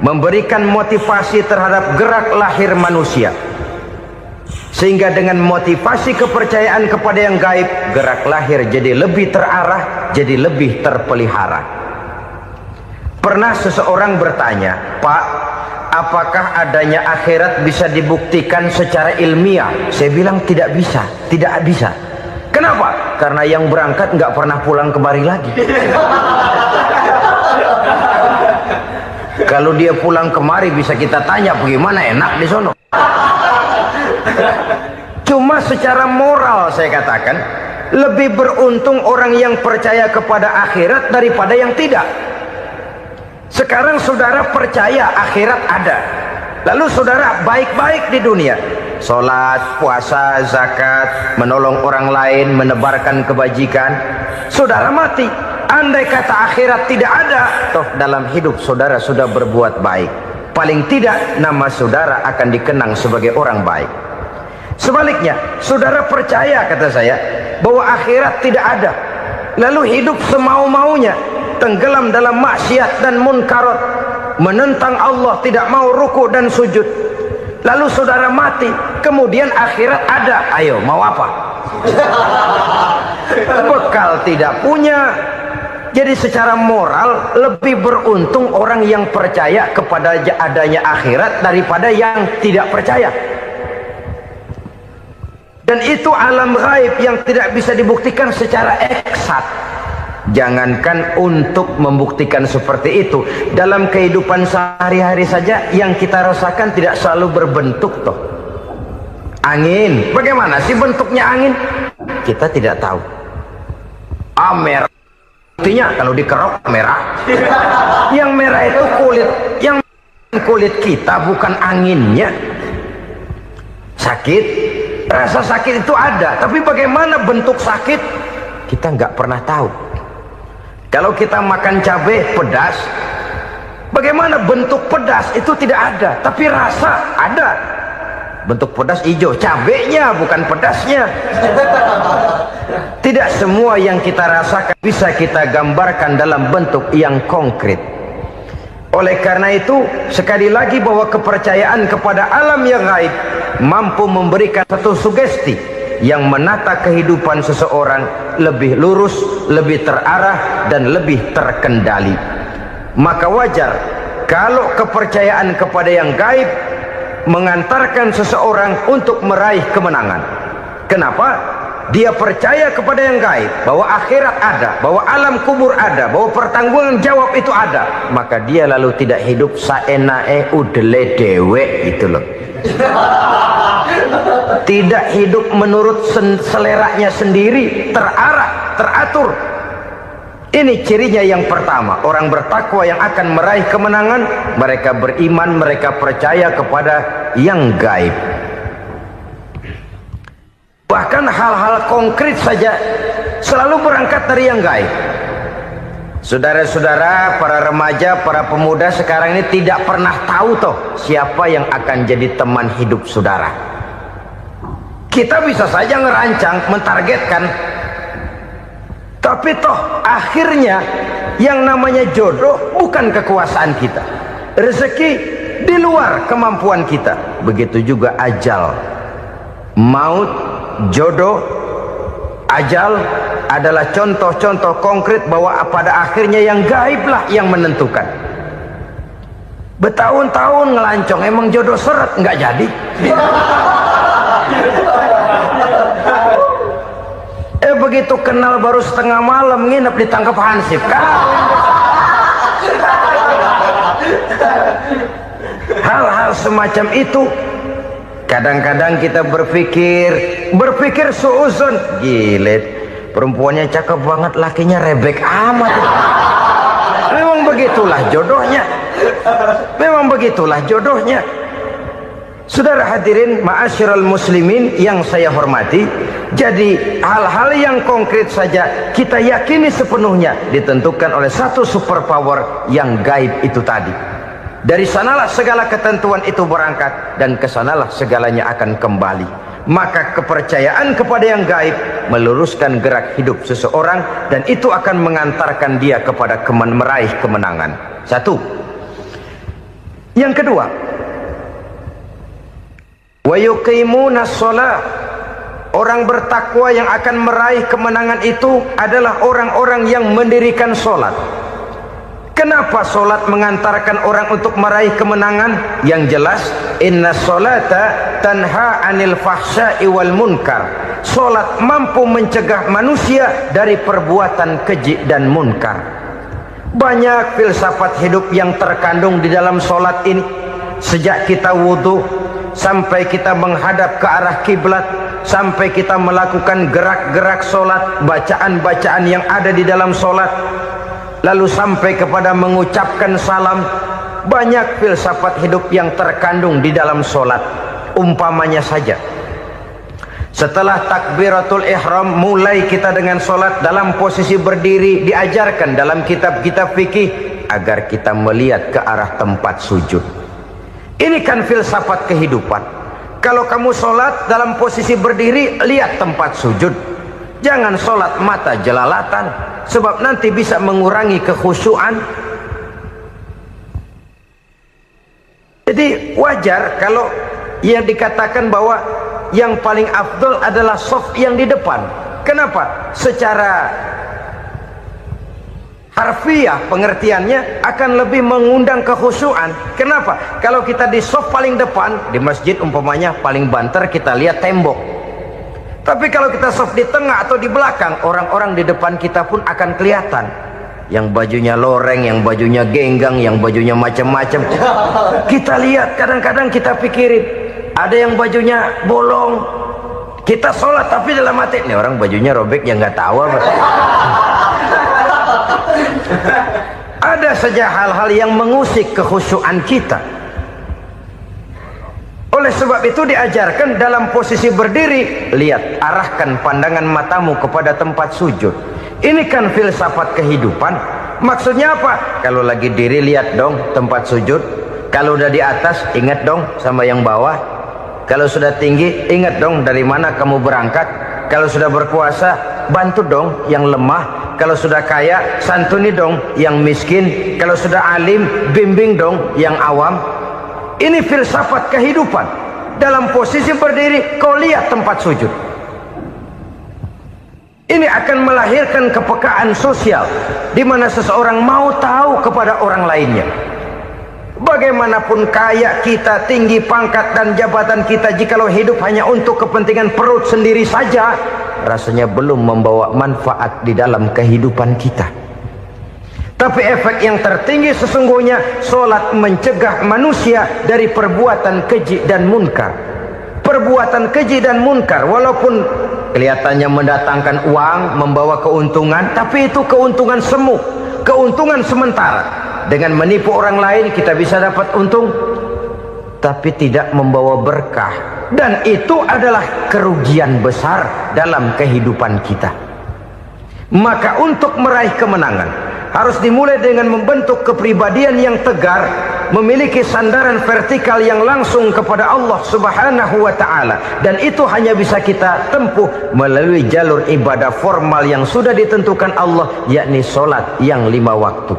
memberikan motivasi terhadap gerak lahir manusia, sehingga dengan motivasi kepercayaan kepada yang gaib, gerak lahir jadi lebih terarah, jadi lebih terpelihara. Pernah seseorang bertanya, Pak, apakah adanya akhirat bisa dibuktikan secara ilmiah? Saya bilang tidak bisa, tidak bisa. Kenapa? Karena yang berangkat nggak pernah pulang kemari lagi. Kalau dia pulang kemari bisa kita tanya bagaimana enak di sono. Cuma secara moral saya katakan, lebih beruntung orang yang percaya kepada akhirat daripada yang tidak. Sekarang saudara percaya akhirat ada, lalu saudara baik-baik di dunia, sholat, puasa, zakat, menolong orang lain, menebarkan kebajikan. Saudara mati, andai kata akhirat tidak ada, toh dalam hidup saudara sudah berbuat baik, paling tidak nama saudara akan dikenang sebagai orang baik. Sebaliknya, saudara percaya, kata saya, bahwa akhirat tidak ada, lalu hidup semau-maunya, tenggelam dalam maksiat dan munkarat, menentang Allah, tidak mau ruku dan sujud, lalu saudara mati, kemudian akhirat ada, ayo mau apa? Bekal tidak punya. Jadi secara moral lebih beruntung orang yang percaya kepada adanya akhirat daripada yang tidak percaya. Dan itu alam gaib yang tidak bisa dibuktikan secara eksat. Jangankan untuk membuktikan seperti itu, dalam kehidupan sehari-hari saja yang kita rasakan tidak selalu berbentuk toh. Angin, bagaimana sih bentuknya angin? Kita tidak tahu. Merah, buktinya kalau dikerok merah. Yang merah itu kulit, yang kulit kita bukan anginnya. Sakit, rasa sakit itu ada, tapi bagaimana bentuk sakit kita nggak pernah tahu. Kalau kita makan cabai pedas, bagaimana bentuk pedas itu tidak ada, tapi rasa ada. Bentuk pedas hijau, cabainya bukan pedasnya. Tidak semua yang kita rasakan bisa kita gambarkan dalam bentuk yang konkret. Oleh karena itu, sekali lagi bahwa kepercayaan kepada alam yang gaib mampu memberikan satu sugesti yang menata kehidupan seseorang lebih lurus, lebih terarah, dan lebih terkendali. Maka wajar kalau kepercayaan kepada yang gaib mengantarkan seseorang untuk meraih kemenangan. Kenapa? Dia percaya kepada yang gaib, bahwa akhirat ada, bahwa alam kubur ada, bahwa pertanggungan jawab itu ada. Maka dia lalu tidak hidup saenae udele dewe, itu loh. Tidak hidup menurut seleranya sendiri, terarah, teratur. Ini cirinya yang pertama. Orang bertakwa yang akan meraih kemenangan, mereka beriman, mereka percaya kepada yang gaib. Bahkan hal-hal konkret saja selalu berangkat dari yang gaib. Saudara-saudara, para remaja, para pemuda sekarang ini tidak pernah tahu toh siapa yang akan jadi teman hidup saudara. Kita bisa saja ngerancang, mentargetkan, tapi toh akhirnya yang namanya jodoh bukan kekuasaan kita. Rezeki di luar kemampuan kita. Begitu juga ajal, maut, jodoh, ajal adalah contoh-contoh konkret bahwa pada akhirnya yang gaiblah yang menentukan. Bertahun-tahun ngelancong, emang jodoh seret nggak jadi. Begitu kenal baru setengah malam nginep ditangkap hansip kan. Hal-hal semacam itu kadang-kadang kita berpikir suuzon, gilet, perempuannya cakep banget, lakinya rebek amat. Memang begitulah jodohnya. Memang begitulah jodohnya. Saudara hadirin ma'asyiral muslimin yang saya hormati, jadi hal-hal yang konkret saja kita yakini sepenuhnya ditentukan oleh satu superpower yang gaib itu tadi. Dari sanalah segala ketentuan itu berangkat dan kesanalah segalanya akan kembali. Maka kepercayaan kepada yang gaib meluruskan gerak hidup seseorang dan itu akan mengantarkan dia kepada meraih kemenangan. Satu. Yang kedua, wa yuqimuna shalah. Orang bertakwa yang akan meraih kemenangan itu adalah orang-orang yang mendirikan sholat. Kenapa solat mengantarkan orang untuk meraih kemenangan? Yang jelas, inna solata tanha anil fahsya'i wal munkar. Solat mampu mencegah manusia dari perbuatan keji dan munkar. Banyak filsafat hidup yang terkandung di dalam solat ini. Sejak kita wudhu, sampai kita menghadap ke arah kiblat, sampai kita melakukan gerak-gerak solat, bacaan-bacaan yang ada di dalam solat, lalu sampai kepada mengucapkan salam. Banyak filsafat hidup yang terkandung di dalam solat. Umpamanya saja, setelah takbiratul ihram, mulai kita dengan solat dalam posisi berdiri. Diajarkan dalam kitab-kitab fikih agar kita melihat ke arah tempat sujud. Ini kan filsafat kehidupan. Kalau kamu solat dalam posisi berdiri, lihat tempat sujud. Jangan solat mata jelalatan, sebab nanti bisa mengurangi kekhusyuan. Jadi wajar kalau yang dikatakan bahwa yang paling afdol adalah shaf yang di depan. Kenapa? Secara harfiah pengertiannya akan lebih mengundang kekhusyuan. Kenapa? Kalau kita di shaf paling depan, di masjid umpamanya paling banter kita lihat tembok. Tapi kalau kita shaf di tengah atau di belakang, orang-orang di depan kita pun akan kelihatan. Yang bajunya loreng, yang bajunya genggang, yang bajunya macam-macam. Kita lihat, kadang-kadang kita pikirin, ada yang bajunya bolong. Kita sholat tapi dalam hati, ini orang bajunya robek yang nggak tahu apa. Ada saja hal-hal yang mengusik kekhusyuan kita. Oleh sebab itu diajarkan dalam posisi berdiri, lihat, arahkan pandangan matamu kepada tempat sujud. Ini kan filsafat kehidupan. Maksudnya apa? Kalau lagi diri, lihat dong tempat sujud. Kalau udah di atas, ingat dong sama yang bawah. Kalau sudah tinggi, ingat dong dari mana kamu berangkat. Kalau sudah berkuasa, bantu dong yang lemah. Kalau sudah kaya, santuni dong yang miskin. Kalau sudah alim, bimbing dong yang awam. Ini filsafat kehidupan. Dalam posisi berdiri, kau lihat tempat sujud. Ini akan melahirkan kepekaan sosial, di mana seseorang mau tahu kepada orang lainnya. Bagaimanapun kaya kita, tinggi pangkat dan jabatan kita, jikalau hidup hanya untuk kepentingan perut sendiri saja, rasanya belum membawa manfaat di dalam kehidupan kita. Tapi efek yang tertinggi sesungguhnya, solat mencegah manusia dari perbuatan keji dan munkar. Perbuatan keji dan munkar, walaupun kelihatannya mendatangkan uang, membawa keuntungan, tapi itu keuntungan semu, keuntungan sementara. Dengan menipu orang lain kita bisa dapat untung, tapi tidak membawa berkah. Dan itu adalah kerugian besar dalam kehidupan kita. Maka untuk meraih kemenangan, harus dimulai dengan membentuk kepribadian yang tegar, memiliki sandaran vertikal yang langsung kepada Allah Subhanahu wa ta'ala. Dan itu hanya bisa kita tempuh melalui jalur ibadah formal yang sudah ditentukan Allah, yakni solat yang 5 waktu.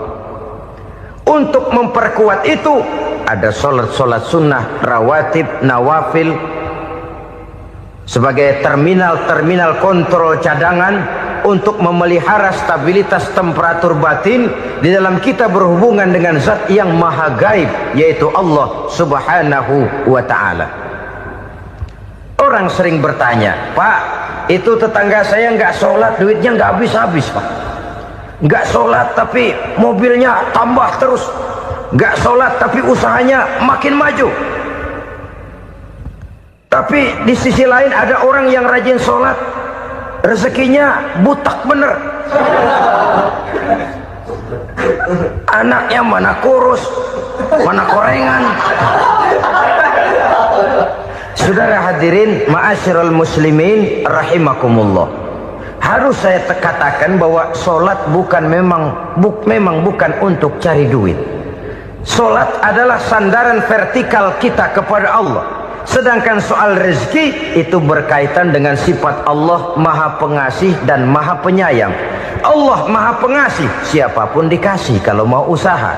Untuk memperkuat itu, ada solat-solat sunnah, rawatib, nawafil, sebagai terminal-terminal kontrol cadangan untuk memelihara stabilitas temperatur batin di dalam kita berhubungan dengan zat yang maha gaib, yaitu Allah Subhanahu wa ta'ala. Orang sering bertanya, Pak, itu tetangga saya nggak sholat, duitnya nggak habis-habis, Pak. Nggak sholat tapi mobilnya tambah terus. Nggak sholat tapi usahanya makin maju. Tapi di sisi lain ada orang yang rajin sholat, rezekinya butak bener. Anaknya mana kurus, mana korengan. Saudara hadirin ma'asyiral muslimin rahimakumullah. Harus saya katakan bahwa solat memang bukan untuk cari duit. Solat adalah sandaran vertikal kita kepada Allah. Sedangkan soal rezeki itu berkaitan dengan sifat Allah maha pengasih dan maha penyayang. Allah maha pengasih, siapapun dikasih kalau mau usaha.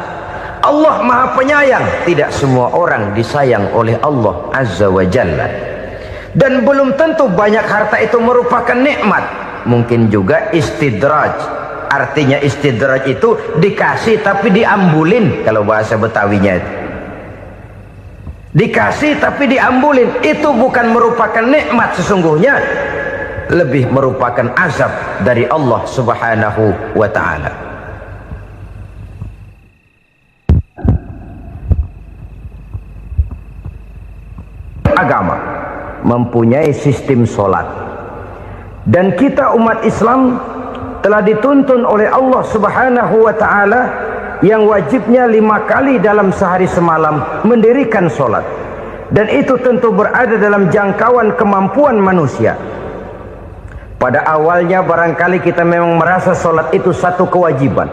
Allah maha penyayang, tidak semua orang disayang oleh Allah Azza wa Jalla. Dan belum tentu banyak harta itu merupakan nikmat. Mungkin juga istidraj, artinya istidraj itu dikasih tapi diambulin, kalau bahasa Betawinya itu. Dikasih tapi diambulin, itu bukan merupakan nikmat sesungguhnya, lebih merupakan azab dari Allah Subhanahu wa ta'ala. Agama mempunyai sistem sholat, dan kita umat Islam telah dituntun oleh Allah Subhanahu wa ta'ala yang wajibnya 5 kali dalam sehari semalam mendirikan sholat, dan itu tentu berada dalam jangkauan kemampuan manusia. Pada awalnya barangkali kita memang merasa sholat itu satu kewajiban,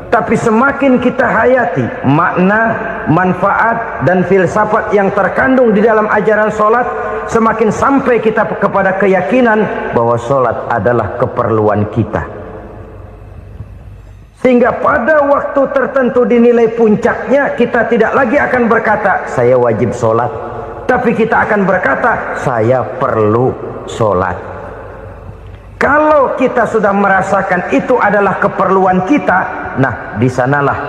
tapi semakin kita hayati makna, manfaat dan filsafat yang terkandung di dalam ajaran sholat, semakin sampai kita kepada keyakinan bahwa sholat adalah keperluan kita. Sehingga pada waktu tertentu dinilai puncaknya, kita tidak lagi akan berkata saya wajib sholat, tapi kita akan berkata saya perlu sholat. Kalau kita sudah merasakan itu adalah keperluan kita, nah di sanalah